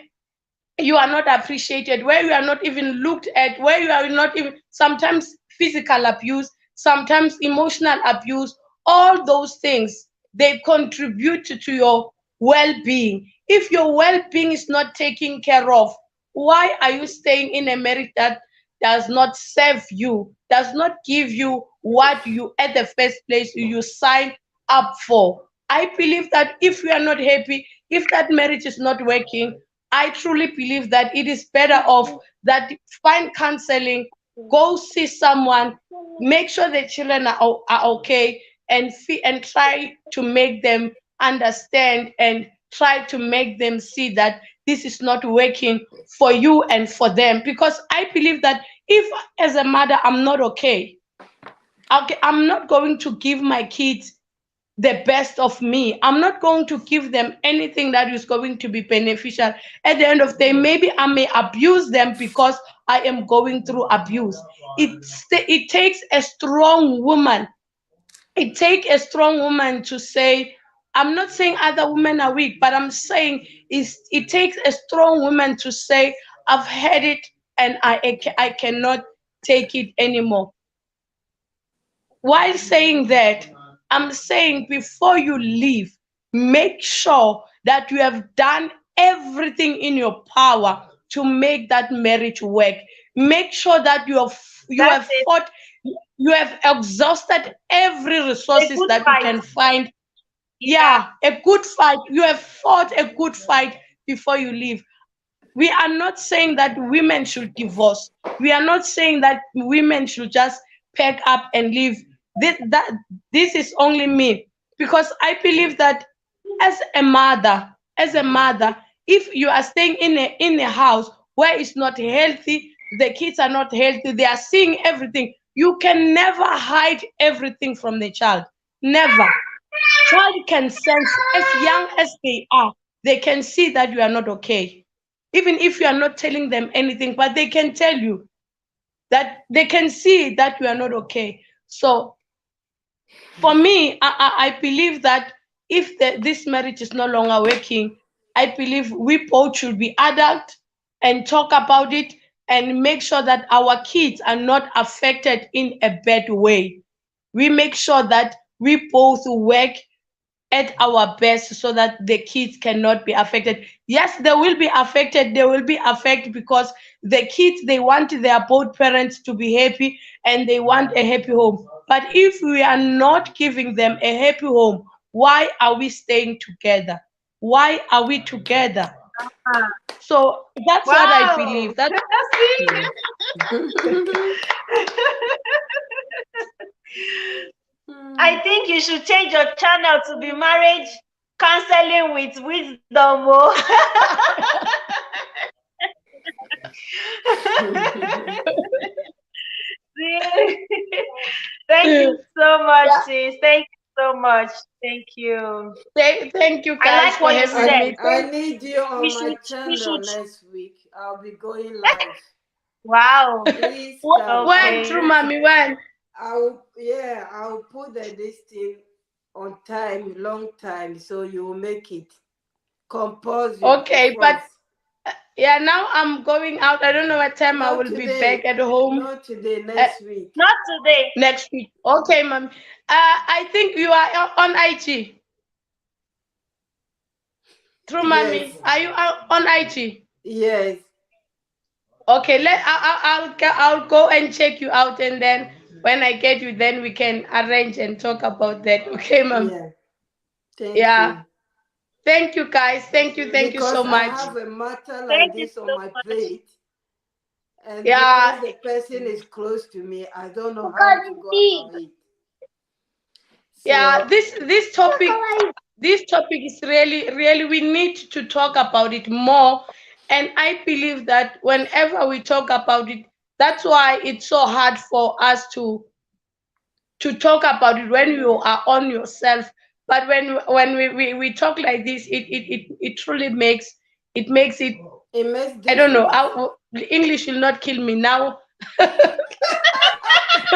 S2: you are not appreciated, where you are not even looked at, where you are not even, sometimes physical abuse, sometimes emotional abuse, all those things, they contribute to your well-being. If your well-being is not taken care of, why are you staying in a marriage that does not serve you, does not give you what you at the first place you signed up for? I believe that if you are not happy, if that marriage is not working, I truly believe that it is better off that find counseling, go see someone, make sure the children are okay, and and try to make them understand and try to make them see that this is not working for you and for them. Because I believe that if, as a mother, I'm not okay, okay, I'm not going to give my kids the best of me. I'm not going to give them anything that is going to be beneficial. At the end of the day, maybe I may abuse them because I am going through abuse. It takes a strong woman. It takes a strong woman to say, I'm not saying other women are weak, but I'm saying it takes a strong woman to say, I've had it and I cannot take it anymore. While saying that, I'm saying before you leave, make sure that you have done everything in your power to make that marriage work. Make sure that you
S1: That's
S2: have
S1: it.
S2: fought, you have exhausted every
S1: A
S2: resources
S1: good
S2: that you
S1: fight.
S2: can find.
S1: Yeah.
S2: Yeah, a good fight. You have fought a good fight before you leave. We are not saying that women should divorce. We are not saying that women should just pack up and leave. This is only me, because I believe that as a mother, if you are staying in a house where it's not healthy, the kids are not healthy, they are seeing everything. You can never hide everything from the child. Never. Child can sense as young as they are. They can see that you are not okay, even if you are not telling them anything, but they can tell you that they can see that you are not okay. So For me, I believe that if this marriage is no longer working, I believe we both should be adult and talk about it and make sure that our kids are not affected in a bad way. We make sure that we both work at our best so that the kids cannot be affected. Yes, they will be affected. They will be affected because the kids, they want their both parents to be happy and they want a happy home. But if we are not giving them a happy home, why are we staying together? Why are we together?
S1: Ah,
S2: So that's what I
S1: wow.
S2: believe. That
S1: See? I think you should change your channel to be marriage counseling with wisdom. Thank you so much,
S2: yeah.
S1: sis. Thank you so much. Thank you.
S2: Thank you
S1: I
S2: guys
S1: like
S2: for
S1: what you
S2: having
S1: said.
S2: me.
S3: I need you
S1: We
S3: on my
S1: should, we
S3: channel
S1: should.
S3: next week. I'll be going live.
S1: Wow.
S3: Please come.
S2: When,
S3: I'll
S1: Okay.
S2: through
S3: put
S2: mommy, when?
S3: I'll put this thing on time, long time, so you will make it compulsory
S2: Okay,
S3: for
S2: but
S3: us.
S2: yeah, now I'm going out. I don't know what time I
S3: Not
S2: will be
S3: today.
S2: back at home
S3: Not today,
S2: uh,
S3: next week.
S1: Not today.
S2: next week. Okay, mom. I think you are on IG. True, mommy.
S3: Yes.
S2: Are you on IG?
S3: Yes.
S2: Okay, I'll go and check you out, and then when I get you, then we can arrange and talk about that. Okay, mom.
S3: Yeah. Thank
S2: Yeah.
S3: you.
S2: Thank you, guys. Thank you so
S3: Because I
S2: much.
S3: have a matter like
S1: Thank you
S3: this on
S1: so
S3: my
S1: much.
S3: plate, and
S2: Yeah.
S3: because the person is close to me, I don't know how to go about it.
S2: Yeah,
S3: So,
S2: this topic is really we need to talk about it more, and I believe that whenever we talk about it, that's why it's so hard for us to talk about it when you are on yourself. But when we talk like this, it truly makes it.
S3: it makes
S2: I don't know.
S3: difference.
S2: The English will not kill me now.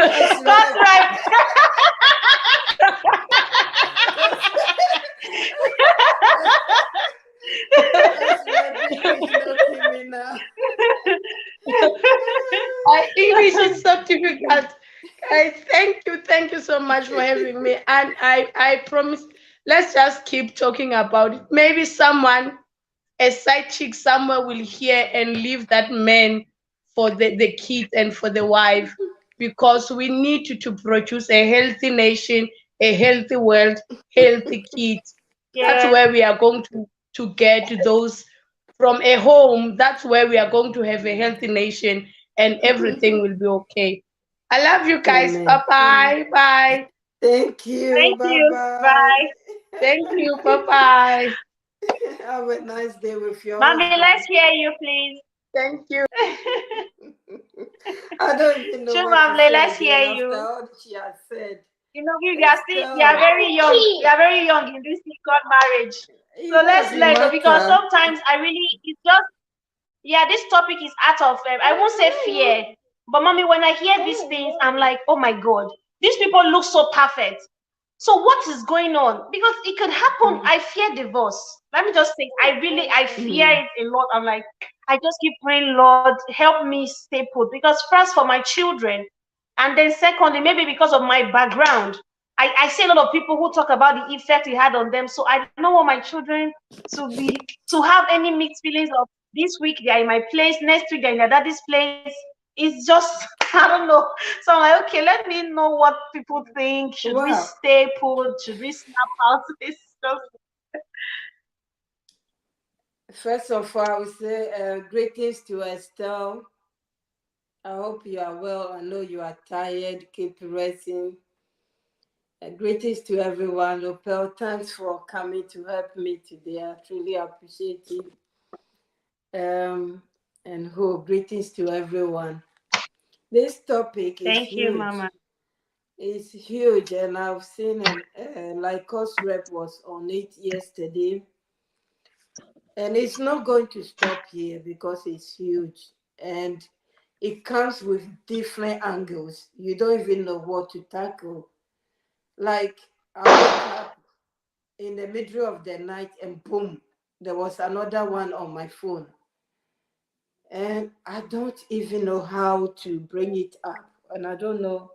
S3: That's
S1: That's
S3: right.
S1: right.
S3: That's, that's right. English not kill me now.
S2: English is so difficult. Guys, thank you so much for having me. And I promise, let's just keep talking about it. Maybe someone, a side chick somewhere, will hear and leave that man for the kids and for the wife, because we need to produce a healthy nation, a healthy world, healthy kids. That's
S1: Yeah.
S2: where we are going to get those from a home. That's where we are going to have a healthy nation and everything will be okay. I love you guys.
S3: Amen.
S2: Bye bye. Bye.
S3: Thank you.
S1: Thank
S3: Bye
S1: you.
S3: bye.
S1: Bye.
S2: Thank you. Bye bye.
S3: Have a nice day with your
S1: Mommy, let's
S3: husband.
S1: hear you, please.
S2: Thank you.
S3: I don't even know what to
S1: Chumamle,
S3: say
S1: let's
S3: again
S1: hear
S3: after
S1: you.
S3: all she has said.
S1: We are still, we are
S3: Estelle,
S1: very young. We are very young in this thing called marriage. So
S3: it
S1: let's
S3: doesn't
S1: let go because
S3: matter.
S1: sometimes I really, it's just, yeah, this topic is out of, I won't say fear, but mommy, when I hear these things, I'm like, oh my God, these people look so perfect. So what is going on? Because it could happen. I fear divorce. Let me just say, I fear
S3: Mm.
S1: it a lot. I'm like, I just keep praying, Lord, help me stay put. Because first for my children, and then secondly, maybe because of my background, I see a lot of people who talk about the effect it had on them. So I don't want my children to have any mixed feelings of this week they are in my place, next week they're in their daddy's place. It's just I don't know. So I'm like, okay, let me know what people think. Should we
S3: Well,
S1: stay put? Should we snap out? It's just
S3: first of all, I would say greetings to Estelle. I hope you are well. I know you are tired. Keep resting. Greetings to everyone. Opel, thanks for coming to help me today. I truly appreciate it. And greetings to everyone. This topic is
S1: thank you,
S3: huge.
S1: Mama.
S3: It's huge, and I've seen like us rep was on it yesterday, and it's not going to stop here because it's huge, and it comes with different angles. You don't even know what to tackle. Like I wake up in the middle of the night and boom, there was another one on my phone. And I don't even know how to bring it up. And I don't know,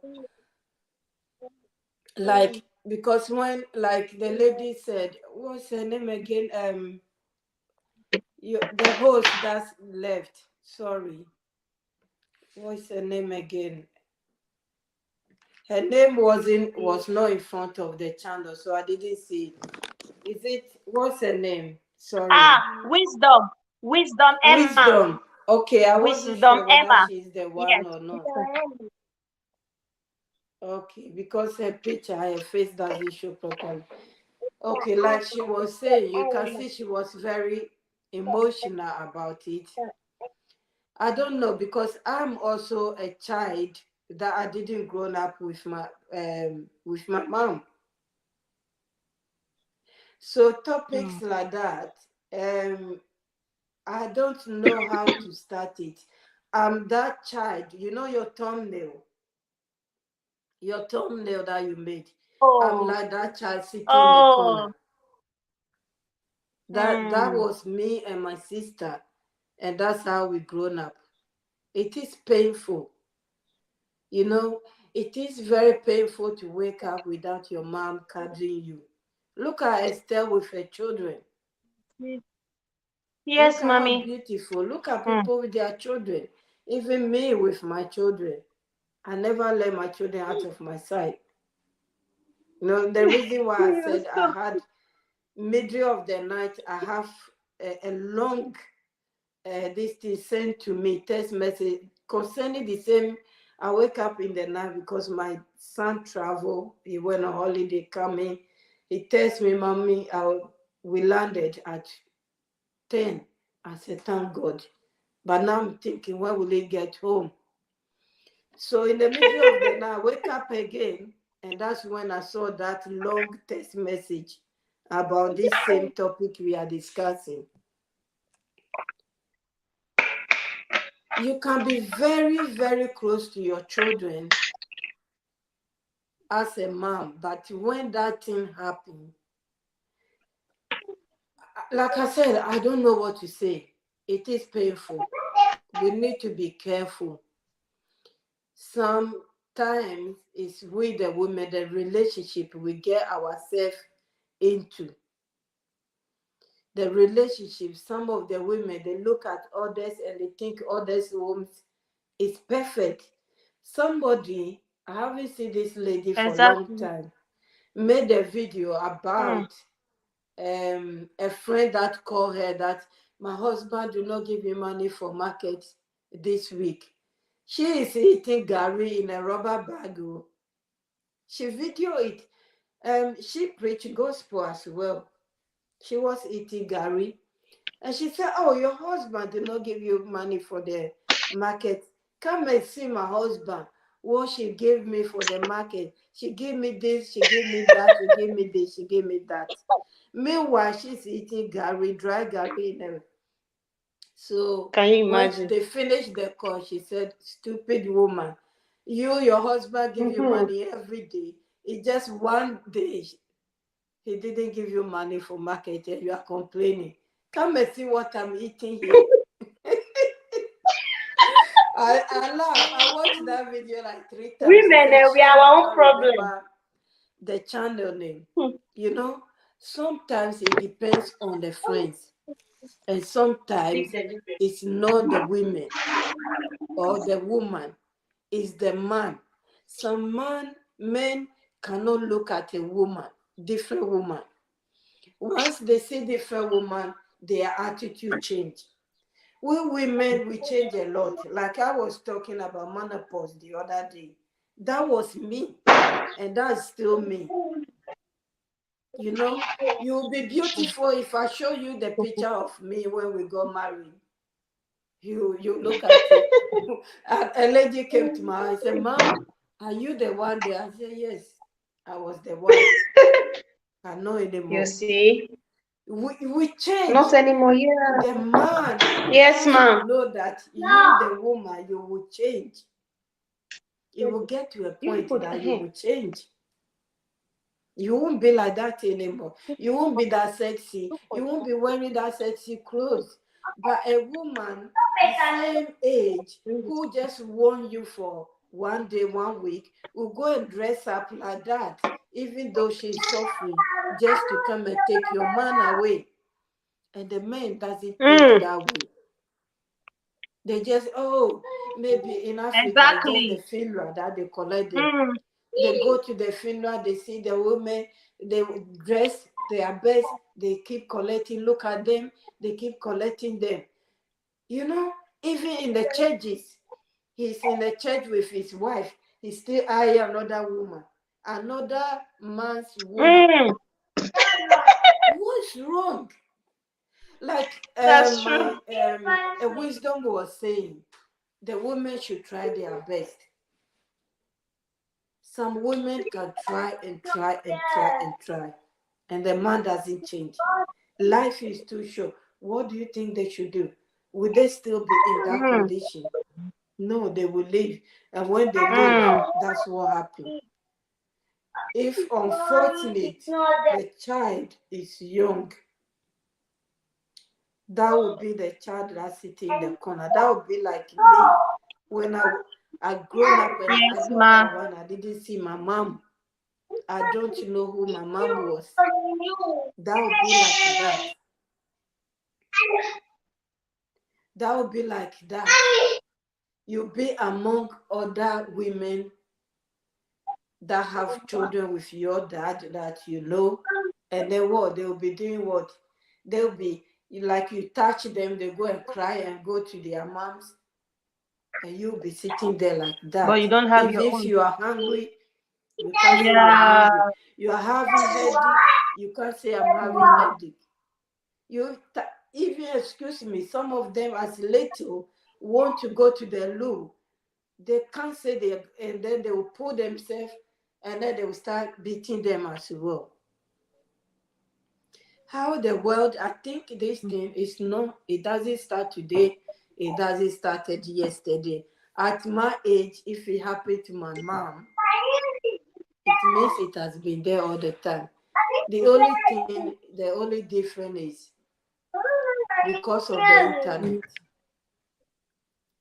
S3: like, because when, like the lady said, what's her name again? The host that's left. Sorry, what's her name again? Her name was not in front of the channel, so I didn't see it. Is it, what's her name? Sorry.
S1: Wisdom. Wisdom Emma.
S3: Wisdom. Okay, I wasn't
S1: Wisdom
S3: sure whether
S1: Emma.
S3: she's the one
S1: Yes.
S3: or not. Okay, because her picture, her face doesn't show properly. Okay, like she was saying, you can see she was very emotional about it. I don't know, because I'm also a child that I didn't grow up with my mom. So topics like that, I don't know how to start it. I'm that child, you know your thumbnail that you made. I'm
S1: Oh.
S3: like that child sitting in the
S1: Oh.
S3: corner. That was me and my sister, and that's how we grown up. It is painful, you know. It is very painful to wake up without your mom cuddling you. Look at Estelle with her children.
S1: Yes,
S3: Look at how
S1: mommy.
S3: beautiful. Look at people with their children. Even me with my children. I never let my children out of my sight. You know, the reason why I said I had middle of the night, I have a long this thing sent to me, text message concerning the same. I wake up in the night because my son travel. He went on holiday coming. He texts me, mommy, we landed at 10. I said, thank God. But now I'm thinking, when will he get home? So in the middle of the night, I wake up again, and that's when I saw that long text message about this same topic we are discussing. You can be very, very close to your children as a mom, but when that thing happens, like I said, I don't know what to say. It is painful. We need to be careful. Sometimes it's with the women, the relationship we get ourselves into. The relationship, some of the women, they look at others and they think others' homes is perfect. Somebody, I haven't seen this lady for a long
S1: Exactly.
S3: time, made a video about a friend that called her that my husband do not give me money for market this week. She is eating gari in a rubber bag. She video it. She preached gospel as well. She was eating gari, and she said, "Oh, your husband did not give you money for the market. Come and see my husband. What she gave me for the market. She gave me this, she gave me that, she gave me this, she gave me that." Meanwhile, she's eating gari, dry gari. So
S1: Can you
S3: when
S1: imagine?
S3: they finished the call, she said, "Stupid woman, your husband give you money every day. It's just one day he didn't give you money for market and you are complaining. Come and see what I'm eating here." I laugh. I watched that video like 3 times. It's
S1: Women,
S3: a
S1: we are
S3: shame I
S1: our own
S3: can't
S1: problem.
S3: remember the channel name. You know, sometimes it depends on the friends, and sometimes it's not the women or the woman, it's the man. Some men cannot look at a woman, different woman. Once they see different woman, their attitude change. We women, we change a lot. Like I was talking about menopause the other day. That was me, and that's still me. You know, you'll be beautiful if I show you the picture of me when we got married. You look at it. A lady came to my house and said, "Mom, are you the one there?" I said, "Yes, I was the one. I'm not
S1: You
S3: anymore."
S1: see?
S3: We change.
S1: Not anymore, yeah.
S3: The man
S1: Yes,
S3: should
S1: ma'am.
S3: know that you, the woman, you will change. It will get to a
S1: You
S3: point
S1: people,
S3: that you will change. You won't be like that anymore. You won't be that sexy. You won't be wearing that sexy clothes. But a woman the same age who just won you for one day, 1 week, will go and dress up like that, even though she's suffering, just to come and take your man away. And the man doesn't think
S1: Mm.
S3: that way. They just, oh, maybe in Africa, it's just the
S1: Exactly.
S3: funeral that they collect them.
S1: Mm.
S3: They go to the funeral, they see the women, they dress their best, they keep collecting, look at them, they keep collecting them. You know, even in the churches, he's in the church with his wife, he still eye another woman, another man's woman.
S1: Mm.
S3: What's wrong? Like
S1: That's true.
S3: my a wisdom was saying, the women should try their best. Some women can try and try and try and try, and the man doesn't change. Life is too short. What do you think they should do? Will they still be in that
S1: Mm.
S3: condition? No, they will leave. And when they leave,
S1: Mm.
S3: that's what happens. If unfortunate the child is young, that would be the child that's sitting in the corner. That would be like me when I grown up and I
S1: Yes,
S3: look
S1: ma.
S3: around, I didn't see my mom. I don't know who my mom was. That would be like that. That would be like that. You'll be among other women that have children with your dad that you know, and then what? They'll be doing what? They'll be like you touch them, they go and cry and go to their moms, and you'll be sitting there like
S1: But
S3: that.
S1: you don't have
S3: If
S1: your own.
S3: you are hungry, you can't say you are
S1: Yeah.
S3: hungry. You are having headache, you can't say I'm having headache. You even, excuse me, some of them as little want to go to the loo. They can't say they, and then they will pull themselves, and then they will start beating them as well. How the world, I think this thing is not, it doesn't start today, it doesn't started yesterday. At my age, if it happened to my mom, it means it has been there all the time. The only thing, the only difference is because of the internet.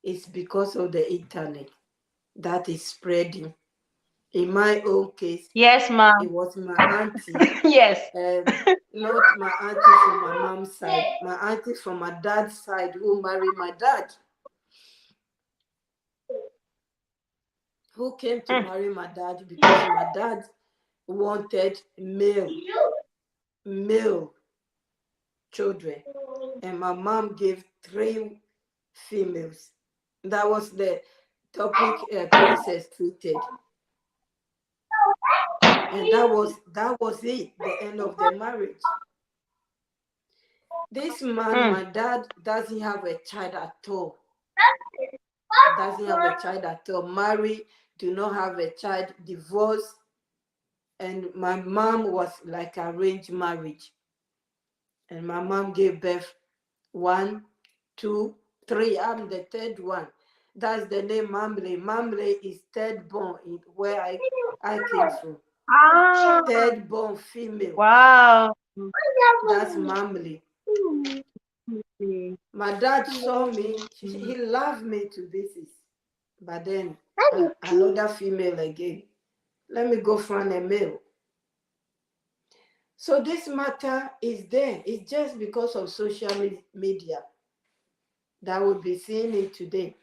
S3: It's because of the internet that is spreading. In my own case,
S1: Yes, ma.
S3: it was my auntie,
S1: Yes.
S3: not my auntie from my mom's side, my auntie from my dad's side who married my dad, who came to
S1: Mm.
S3: marry my dad because my dad wanted male children, and my mom gave 3 females. That was the topic Princess treated. And that was it, the end of the marriage. This man, my dad, doesn't have a child at all. Doesn't have a child at all. Married, do not have a child, divorced. And my mom was like arranged marriage. And my mom gave birth 1, 2, 3. I'm the third one. That's the name Mamle. Mamle is third born where I came from.
S1: Ah.
S3: Third born female.
S1: Wow.
S3: That's Mamle. My dad saw me, he loved me to pieces. But then another female again. Let me go find a male. So this matter is there. It's just because of social media that we'll be seeing it today.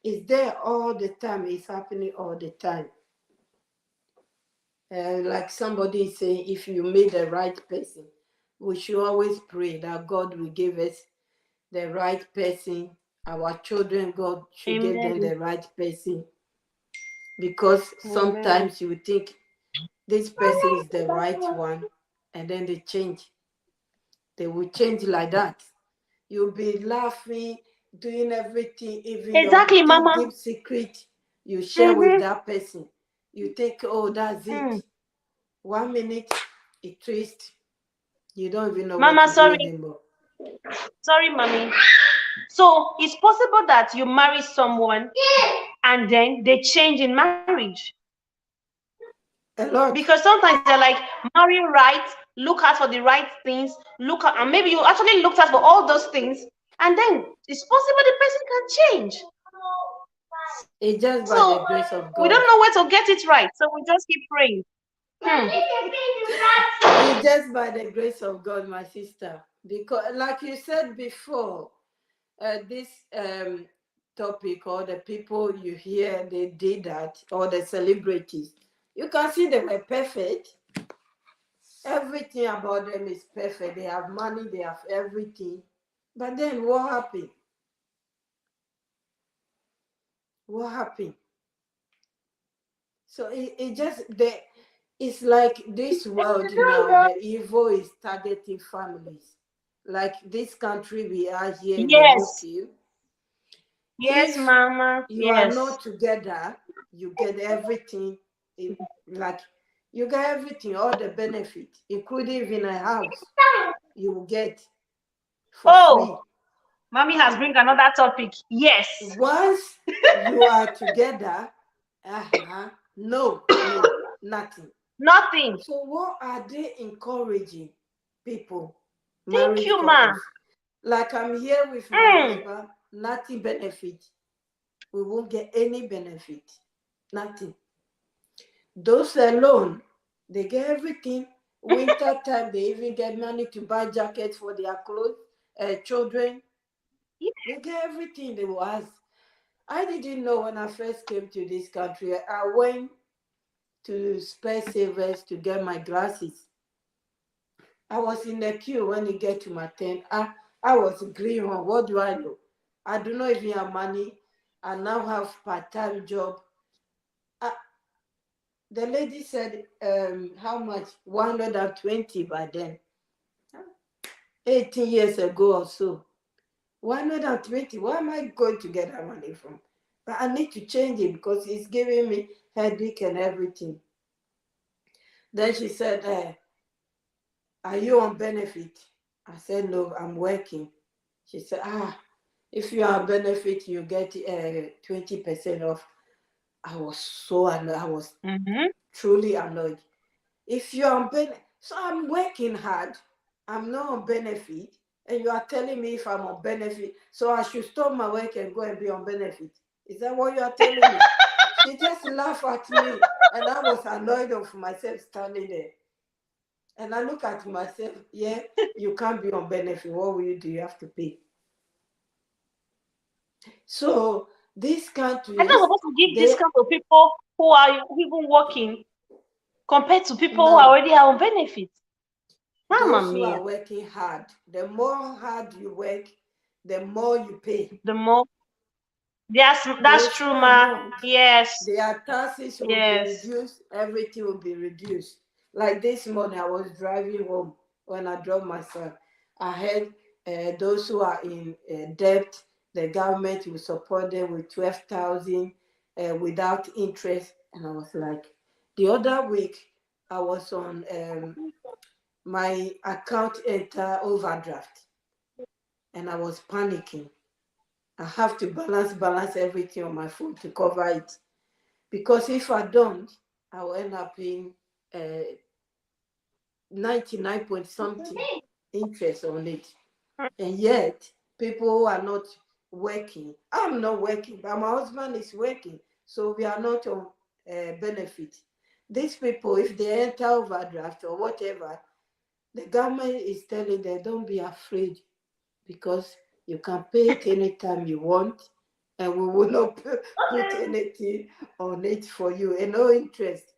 S3: It's there all the time. It's happening all the time. Like somebody is saying, if you meet the right person, we should always pray that God will give us the right person. Our children, God should give them the right person. Because sometimes you think this person is the right one, and then they change. They will change like that. You'll be laughing, doing everything, even
S1: Exactly,
S3: your
S1: mama.
S3: deep secret you share with that person. You think, oh, that's it. 1 minute, it twists. You don't even know
S1: Mama,
S3: what to
S1: sorry.
S3: do anymore.
S1: Sorry, mommy. So it's possible that you marry someone and then they change in marriage.
S3: A lot.
S1: Because sometimes they're like, marry right, look out for the right things, look out, and maybe you actually looked out for all those things, and then it's possible the person can change.
S3: It's just by
S1: So
S3: the grace of
S1: we
S3: God.
S1: don't know where to get it right, so we just keep praying.
S3: It's just by the grace of God, my sister. Because, like you said before, this topic, or the people you hear they did that, or the celebrities, you can see they were perfect. Everything about them is perfect. They have money, they have everything. But then what happened? What happened? So it just it's like this world now, the evil is targeting families. Like this country we are here in the
S1: Yes.
S3: UK.
S1: Yes,
S3: If
S1: Mama.
S3: you are
S1: Yes.
S3: not together, you get everything. Like you get everything, all the benefit, including even a house, you will get for free.
S1: Mommy has bring another topic. Yes.
S3: Once you are together, no, nothing.
S1: Nothing.
S3: So what are they encouraging people?
S1: Thank you, Ma.
S3: Like I'm here with my husband, nothing benefit. We won't get any benefit. Nothing. Those alone, they get everything. Winter time, they even get money to buy jackets for their clothes, children. They get everything they will ask. I didn't know when I first came to this country. I went to Specsavers to get my glasses. I was in the queue when it get to my turn. I was green one. What do I know? I do not even have money. I now have part-time job. The lady said, how much? 120 by then. 18 years ago or so. 120. Where am I going to get that money from? But I need to change it because it's giving me headache and everything. Then she said, are you on benefit? I said, no, I'm working. She said, if you are on benefit, you get 20% off. I was so annoyed. I was truly annoyed. If you're on benefit, so I'm working hard, I'm not on benefit, and you are telling me if I'm on benefit, so I should stop my work and go and be on benefit. Is that what you are telling me? She just laughed at me, and I was annoyed of myself standing there. And I look at myself, yeah, you can't be on benefit. What will you do? You have to pay. So this country,
S1: I don't supposed to give discount to people who are even working compared to people who already are on benefits.
S3: Those who are working hard, the more hard you work, the more you pay.
S1: The more. Yes, that's true, Ma. Yes.
S3: Their taxes will be reduced, everything will be reduced. Like this morning, I was driving home when I dropped my son. I heard those who are in debt, the government will support them with 12,000 without interest. And I was like, the other week, I was on my account enter overdraft, and I was panicking. I have to balance everything on my phone to cover it, because if I don't, I will end up paying 99 point something interest on it. And yet, people who are not working, I'm not working, but my husband is working, so we are not on benefit. These people, if they enter overdraft or whatever, the government is telling them, don't be afraid, because you can pay it anytime you want, and we will not put anything on it for you, and no interest.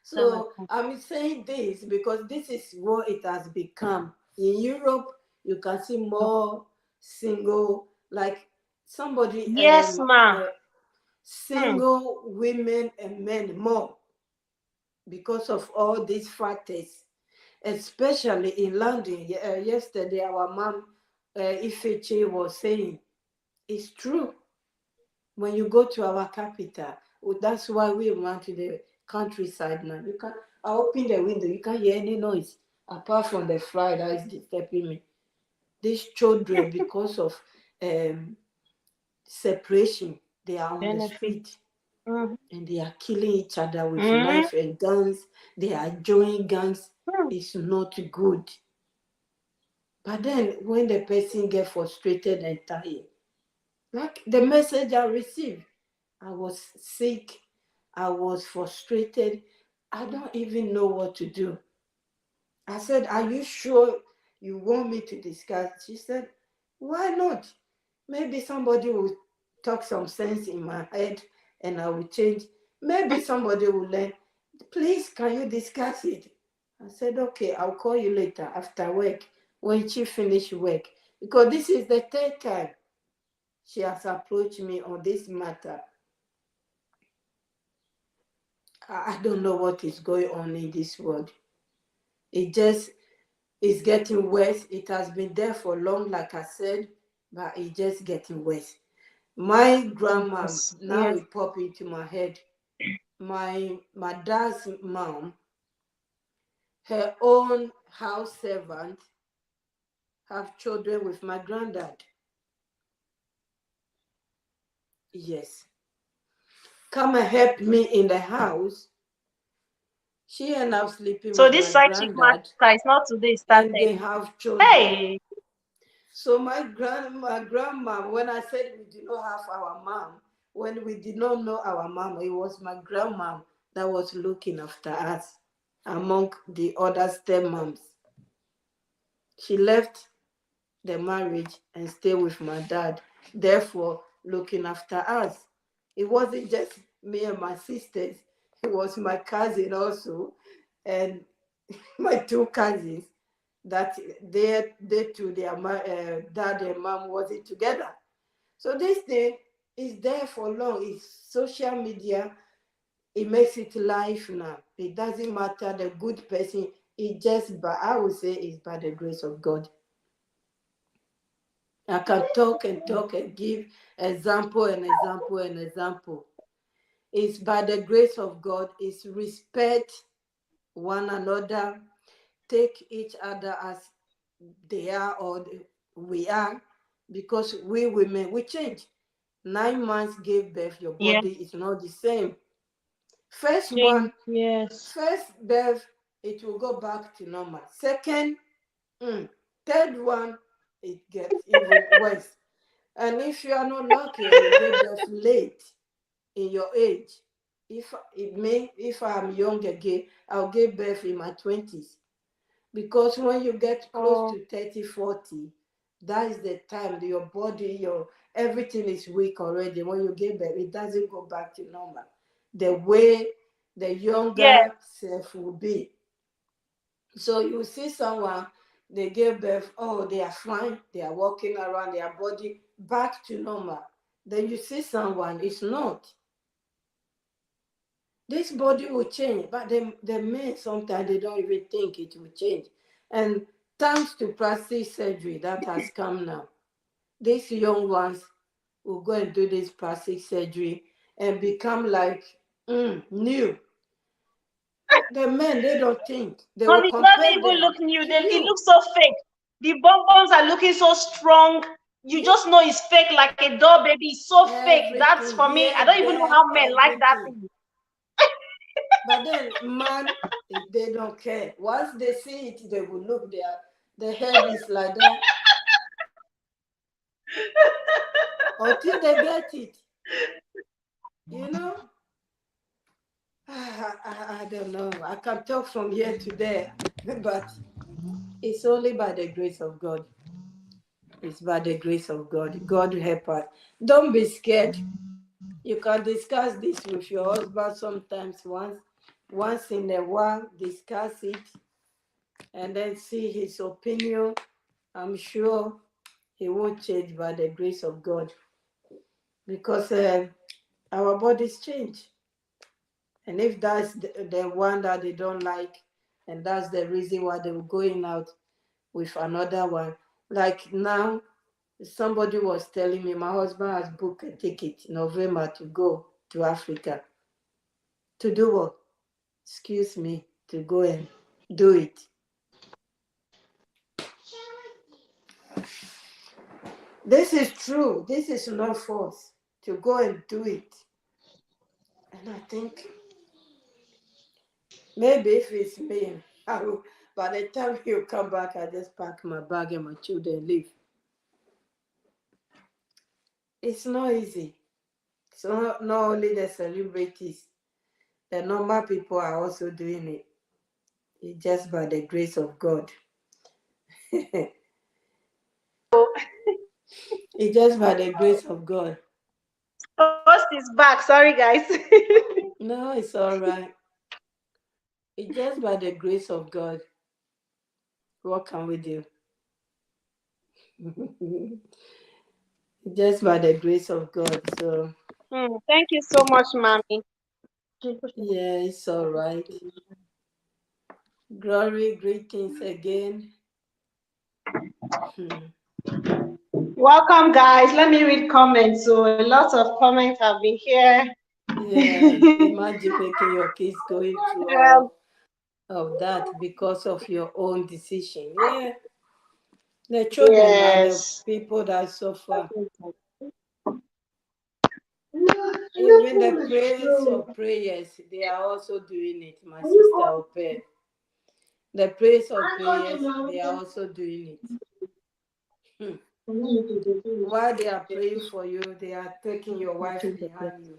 S3: So I'm saying this because this is what it has become. In Europe, you can see more single, like somebody,
S1: yes,
S3: single women and men more, because of all these factors, especially in London. Yesterday, our mom, Ifechi, was saying, it's true. When you go to our capital, that's why we went to the countryside now. I open the window, you can't hear any noise apart from the fly that is disturbing me. These children, because of separation, they are on the street. and they are killing each other with
S1: Mm.
S3: knife and guns. They are joining gangs.
S1: Mm.
S3: It's not good. But then when the person gets frustrated and tired, like the message I received, I was sick, I was frustrated, I don't even know what to do. I said, are you sure you want me to discuss? She said, why not? Maybe somebody will talk some sense in my head and I will change. Maybe somebody will learn. Please, can you discuss it? I said, okay, I'll call you later after work when she finish work. Because this is the third time she has approached me on this matter. I don't know what is going on in this world. It just is getting worse. It has been there for long, like I said, but it's just getting worse. My grandma, now
S1: Yes.
S3: it popped into my head. My dad's mom, her own house servant, have children with my granddad. Yes. Come and help me in the house. She and I sleeping
S1: So
S3: with
S1: this
S3: my
S1: side chick
S3: granddad,
S1: matter is not today
S3: and
S1: started.
S3: they have children.
S1: Hey.
S3: So my grandma, when I said we did not have our mom, when we did not know our mom, it was my grandma that was looking after us among the other stepmoms. She left the marriage and stayed with my dad, therefore looking after us. It wasn't just me and my sisters, it was my cousin also, and my two cousins that they too, their dad and mom wasn't together. So this thing is there for long. It's social media. It makes it life now. It doesn't matter the good person. It just, but I would say it's by the grace of God. I can talk and talk and give example and example and example. It's by the grace of God. It's respect one another, take each other as they are or we are, because we women, we change. 9 months gave birth, your
S1: Yeah.
S3: body is not the same. First
S1: Change.
S3: one,
S1: Yes.
S3: first birth, it will go back to normal. Second, third one, it gets even worse. And if you are not lucky and you give birth late in your age, if I'm young again, I'll give birth in my 20s. Because when you get close to 30, 40, that is the time your body, everything is weak already. When you give birth, it doesn't go back to normal. The way the
S1: Yeah.
S3: younger self will be. So you see someone, they give birth, oh, they are fine, they are walking around, their body back to normal. Then you see someone, it's not. This body will change, but the men sometimes they don't even think it will change. And thanks to plastic surgery that has come now, these young ones will go and do this plastic surgery and become like new. The men, they don't think. They will
S1: Honey, it doesn't
S3: compare
S1: even
S3: them
S1: look new.
S3: to
S1: It
S3: you.
S1: looks so fake. The bonbons are looking so strong. You just know it's fake, like a doll baby. It's so fake. That's
S3: Everything
S1: for me. I
S3: here,
S1: don't even know
S3: there,
S1: how men like that
S3: everything.
S1: thing.
S3: But then, man, they don't care. Once they see it, they will look there. The head is like that until they get it. You know? I don't know. I can talk from here to there, but it's only by the grace of God. It's by the grace of God. God help us. Don't be scared. You can discuss this with your husband sometimes once in a while, discuss it and then see his opinion. I'm sure he won't change by the grace of God, because our bodies change. And if that's the one that they don't like, and that's the reason why they were going out with another one. Like now, somebody was telling me my husband has booked a ticket in November to go to Africa. To do what? Excuse me, to go and do it. This is true. This is not false. To go and do it. And I think maybe if it's me, by the time you come back, I just pack my bag and my children leave. It's not easy. So not only the celebrities, the normal people are also doing it. It's just by the grace of God. It's just by the grace of God.
S1: Host is back. Sorry, guys.
S3: No, it's all right. It's just by the grace of God. What can we do? Just by the grace of God. So,
S1: Thank you so much, mommy.
S3: yeah, it's all right. Glory, greetings again.
S1: Welcome, guys. Let me read comments. So a lot of comments have been here.
S3: Yeah, imagine making your kids going through all of that because of your own decision. Yeah, the children are the
S1: Yes.
S3: people that suffer. Even the prayers of prayers, they are also doing it, my sister Ope. The praise of prayers, they are also doing it. While they are praying for you, they are taking your wife behind you.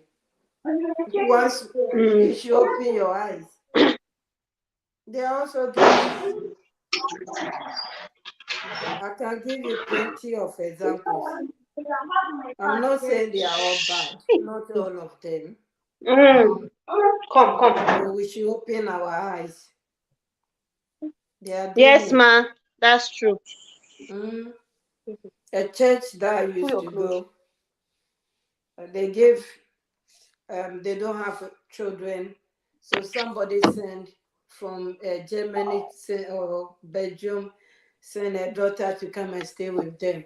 S3: Once you should open your eyes, they are also doing it. I can give you plenty of examples. I'm not saying they are all bad, not all of them.
S1: Come.
S3: But we should open our eyes. They are doing
S1: Yes,
S3: it.
S1: ma. That's true.
S3: A church that I used to go, they gave, they don't have children, so somebody sent from Germany or Belgium, sent a daughter to come and stay with them.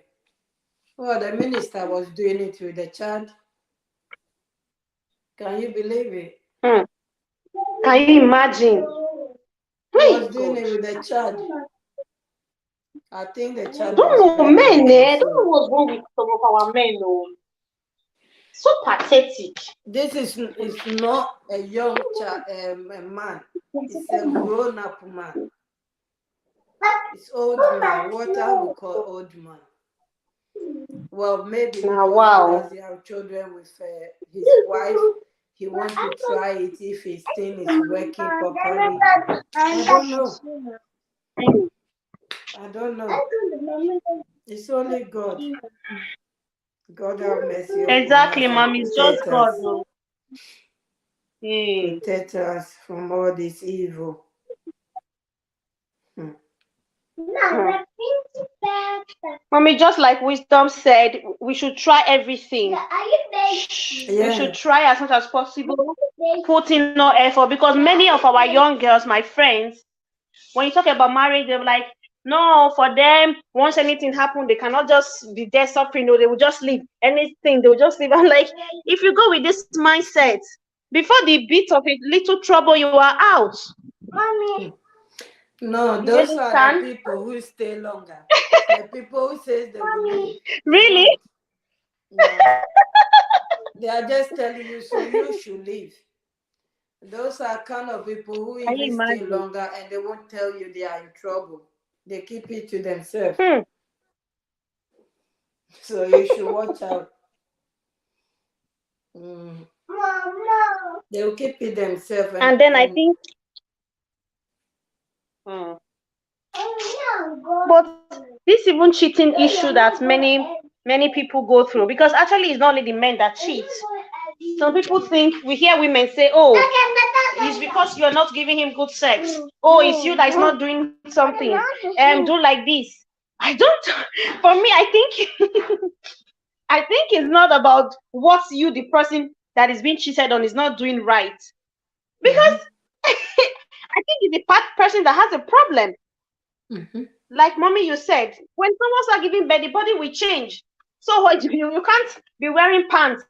S3: Well, the minister was doing it with the child. Can you believe it?
S1: Can you imagine?
S3: He was doing it with the child. I think the child
S1: Don't
S3: was
S1: know
S3: pregnant.
S1: men,
S3: Also.
S1: don't know what's wrong with some of our men, though. So pathetic.
S3: This is not a young child, a man. It's a grown-up man. It's old man. What I would call old man. Well, maybe because he doesn't have children with his wife, he wants to try it if his thing is working properly. I don't know. I don't know. It's only God. God have mercy upon us.
S1: Exactly, mom. It's just God, though.
S3: Protect us from all this evil.
S1: Mommy, just like wisdom said, we should try everything. We should try as much as possible, put in no effort, because many of our young girls, my friends, when you talk about marriage, they're like, no, for them, once anything happens, they cannot just be there suffering, or they will just leave. Anything, they will just leave. I'm like, if you go with this mindset, before the bit of a little trouble, you are out. Mommy.
S3: No, those are the people who stay longer. The people who say they will leave.
S1: Really?
S3: Yeah. They are just telling you, so you should leave. Those are kind of people who even stay longer and they won't tell you they are in trouble. They keep it to themselves. So you should watch out. They will keep it themselves.
S1: And then I think... But this even cheating issue that many people go through, because actually it's not only the men that cheat. Some people think, we hear women say, oh, it's because you're not giving him good sex. Oh, it's you that is not doing something. Do like this. I don't. For me, I think I think it's not about what you, the person that is being cheated on, is not doing right. Because I think it's the person that has a problem. Like mommy, you said, when someone starts giving birth, the body will change. So what you can't be wearing pants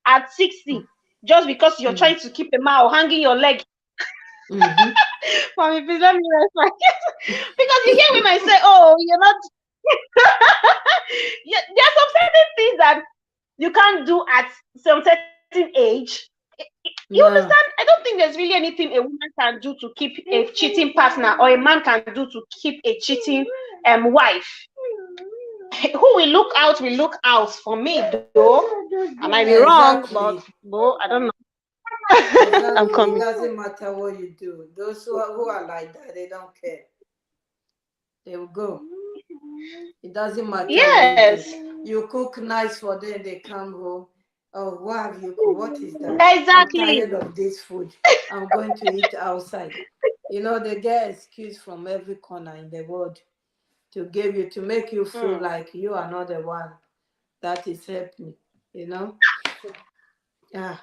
S1: at 60 just because you're trying to keep a man or hanging your leg. Mommy, please let me rest my case. Because you hear women say, oh, you're not. Yeah, there are some certain things that you can't do at some certain age. You
S3: No.
S1: understand? I don't think there's really anything a woman can do to keep a cheating partner or a man can do to keep a cheating wife. Who will look out for me, though. I might be wrong, but I don't know. I'm
S3: Exactly. It
S1: coming.
S3: doesn't matter what you do. Those who are like that, they don't care. They will go. It doesn't matter what you
S1: Yes,
S3: do. You cook nice for them, they come home. Oh, what have you cooked? What is that? I'm
S1: exactly.
S3: tired of this food. I'm going to eat outside. You know, they get excuse from every corner in the world to give you, to make you feel like you are not the one that is helping, you know? Yeah.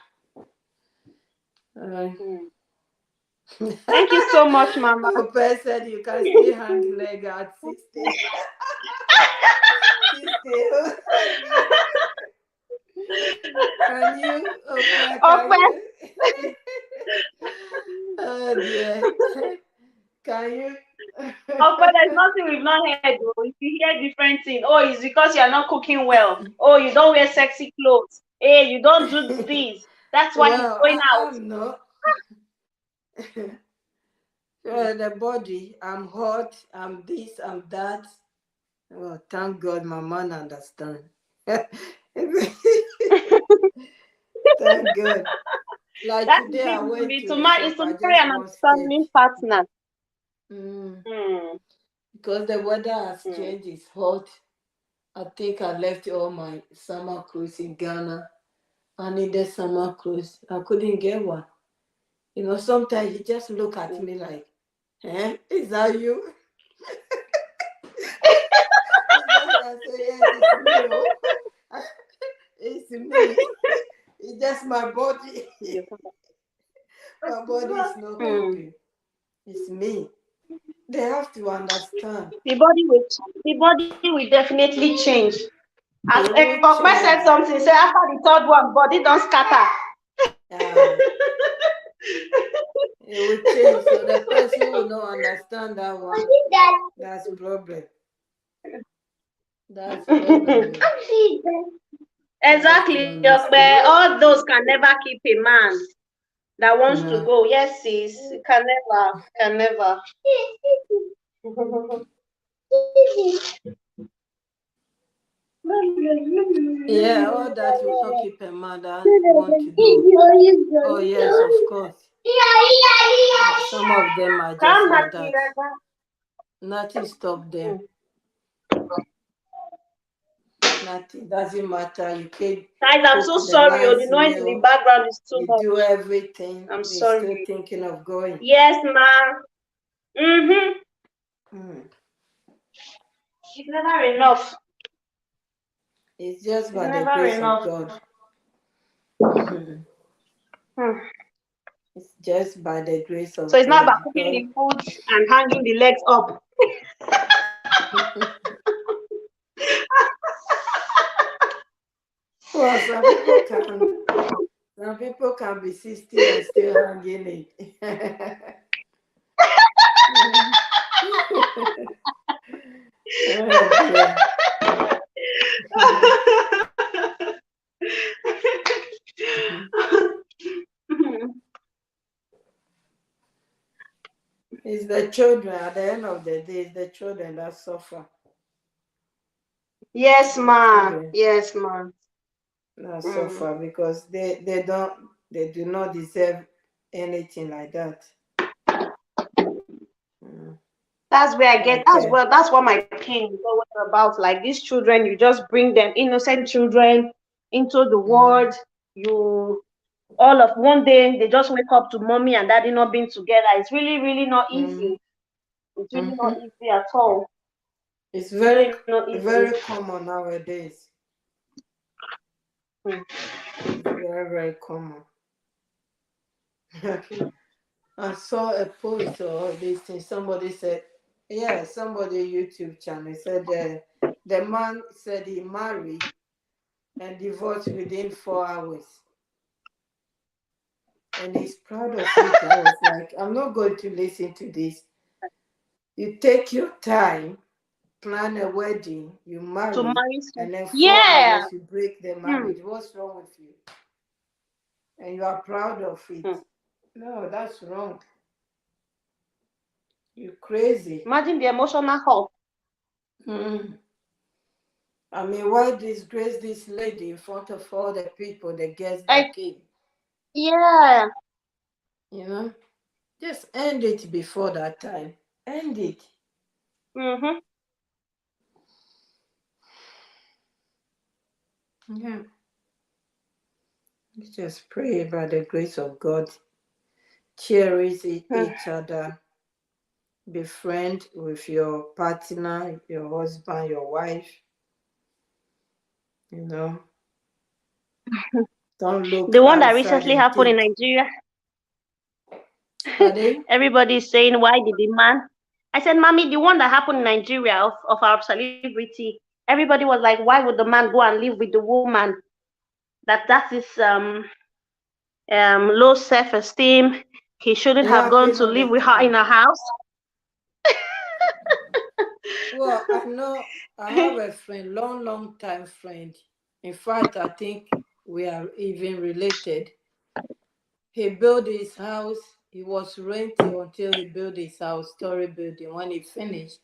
S1: Thank you so much, Mama.
S3: Ope said you can still hang leg at 60. 60. Can you? Ope, can you? Oh dear. Can you?
S1: But there's nothing we've not heard. Though. If you hear different things, oh, it's because you're not cooking well. Oh, you don't wear sexy clothes. Hey, you don't do this. That's why he's going out.
S3: I'm not. The body, I'm hot, I'm this, I'm that. Oh, thank God my man understand. Thank God. Like
S1: That's
S3: today, I went
S1: it's
S3: to
S1: to
S3: a
S1: marry
S3: shop. I
S1: an
S3: just want
S1: understanding
S3: steak.
S1: partner.
S3: Because the weather has changed, it's hot. I think I left all my summer clothes in Ghana. I needed summer clothes. I couldn't get one. You know, sometimes you just look at me like, is that you? I say, yes, it's me. It's me. It's just my body. My body is not coping. It's me. They have to understand.
S1: The body will definitely change. As Okpa said something, say after the third one, body don't scatter.
S3: It will change. So the person will not understand that one. That's the problem. That's the problem.
S1: Exactly. All those can never keep a man that wants to go. Yes, sis. Can never.
S3: Yeah, all that will not keep a man that want to go. Oh yes, of course. Some of them are just like that. Nothing stop them. Nothing, doesn't matter. You can.
S1: Guys, I'm so sorry. The noise in the background is too much.
S3: You do everything.
S1: I'm
S3: They're
S1: sorry.
S3: still thinking of going.
S1: Yes, ma'am. It's never enough.
S3: It's just by the grace of God. It's just by the grace of God.
S1: So it's not about cooking the food and hanging the legs up.
S3: Well, some people can be 60 and still hanging it. It's the children, at the end of the day, it's the children that suffer.
S1: Yes, ma'am. Yes, ma'am.
S3: That suffer because they do not deserve anything like that.
S1: That's where I get that's what my pain is always about. Like these children, you just bring them, innocent children, into the world. All of one day they just wake up to mommy and daddy not being together. It's really, really not easy. It's really not easy at all.
S3: It's very common nowadays. Very, very common. I saw a post or this thing. Somebody said, somebody YouTube channel said the man said he married and divorced within 4 hours. And he's proud of it. I was like, I'm not going to listen to this. You take your time, plan a wedding, you marry, and then 4 hours you break the marriage. What's wrong with you? and you are proud of it.
S1: Hmm.
S3: No, that's wrong. You crazy.
S1: Imagine the emotional hurt.
S3: Mm. I mean, why disgrace this lady in front of all the people, the guests that
S1: I
S3: came?
S1: Yeah.
S3: You know, just end it before that time. End it.
S1: Mm-hmm.
S3: Yeah. Let's just pray by the grace of God. Cherish each other. Be friend with your partner, your husband, your wife. You know, don't look
S1: The one that
S3: outside
S1: recently
S3: and
S1: happened in
S3: think,
S1: Nigeria.
S3: pardon?
S1: Everybody is saying, why did the man? I said, Mommy, the one that happened in Nigeria of our celebrity. Everybody was like, why would the man go and live with the woman? That is low self-esteem. He shouldn't
S3: It
S1: have gone
S3: happened
S1: to
S3: all
S1: live
S3: the
S1: with her in
S3: time.
S1: a house.
S3: Well, I know I have a friend, long time friend. In fact, I think we are even related. He built his house. He was renting until he built his house, story building. When he finished,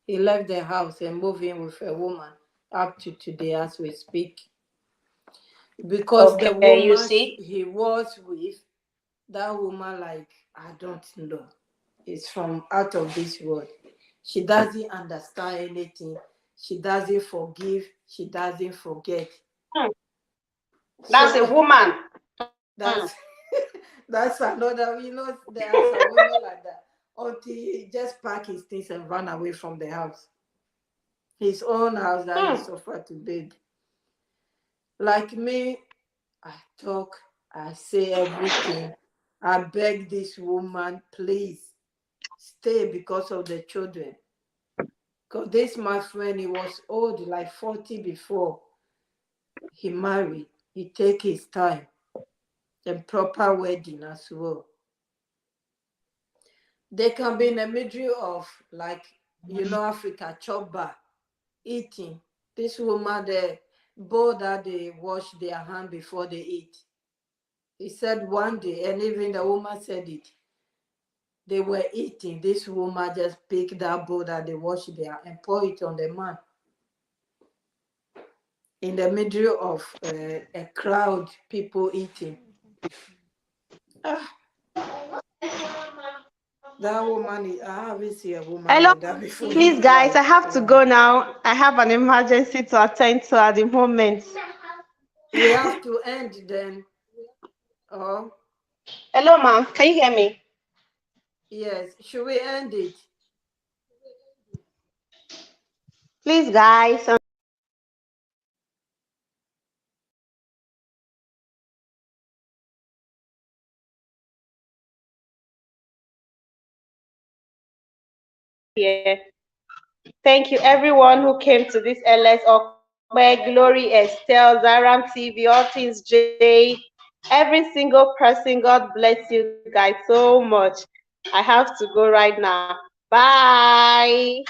S3: he left the house and moved in with a woman up to today as we speak. Because the
S1: Okay, you
S3: woman
S1: see.
S3: he was with, that woman, like, I don't know, is from out of this world. She doesn't understand anything. She doesn't forgive. She doesn't forget.
S1: Hmm. That's a
S3: So
S1: woman. Hmm.
S3: that's that's another. There are some women like that. Until he just pack his things and run away from the house, his own house that he
S1: Hmm.
S3: suffered to build. Like me, I talk, I say everything. I beg this woman, please stay because of the children. Because this my friend, he was old, like 40 before he married. He take his time and proper wedding as well. They can be in the middle of, like, Africa, chopper, eating. This woman, the bowl that they wash their hand before they eat. He said one day, and even the woman said it. They were eating. This woman just picked that bowl that they wash their and pour it on the man in the middle of a crowd, people eating. Ah, that woman, I haven't seen a woman
S1: Hello,
S3: like that before in
S1: please,
S3: my
S1: guys. I
S3: life.
S1: have to
S3: Wow.
S1: go now. I have an emergency to attend to at the moment.
S3: We have to end then. Oh,
S1: Hello, ma'am. Can you hear me?
S3: yes. Should we end it?
S1: Please, guys. Here. Thank you, everyone who came to this LS Okbe, Glory, Estelle, Zaram TV, All Things J, every single person. God bless you guys so much. I have to go right now. Bye.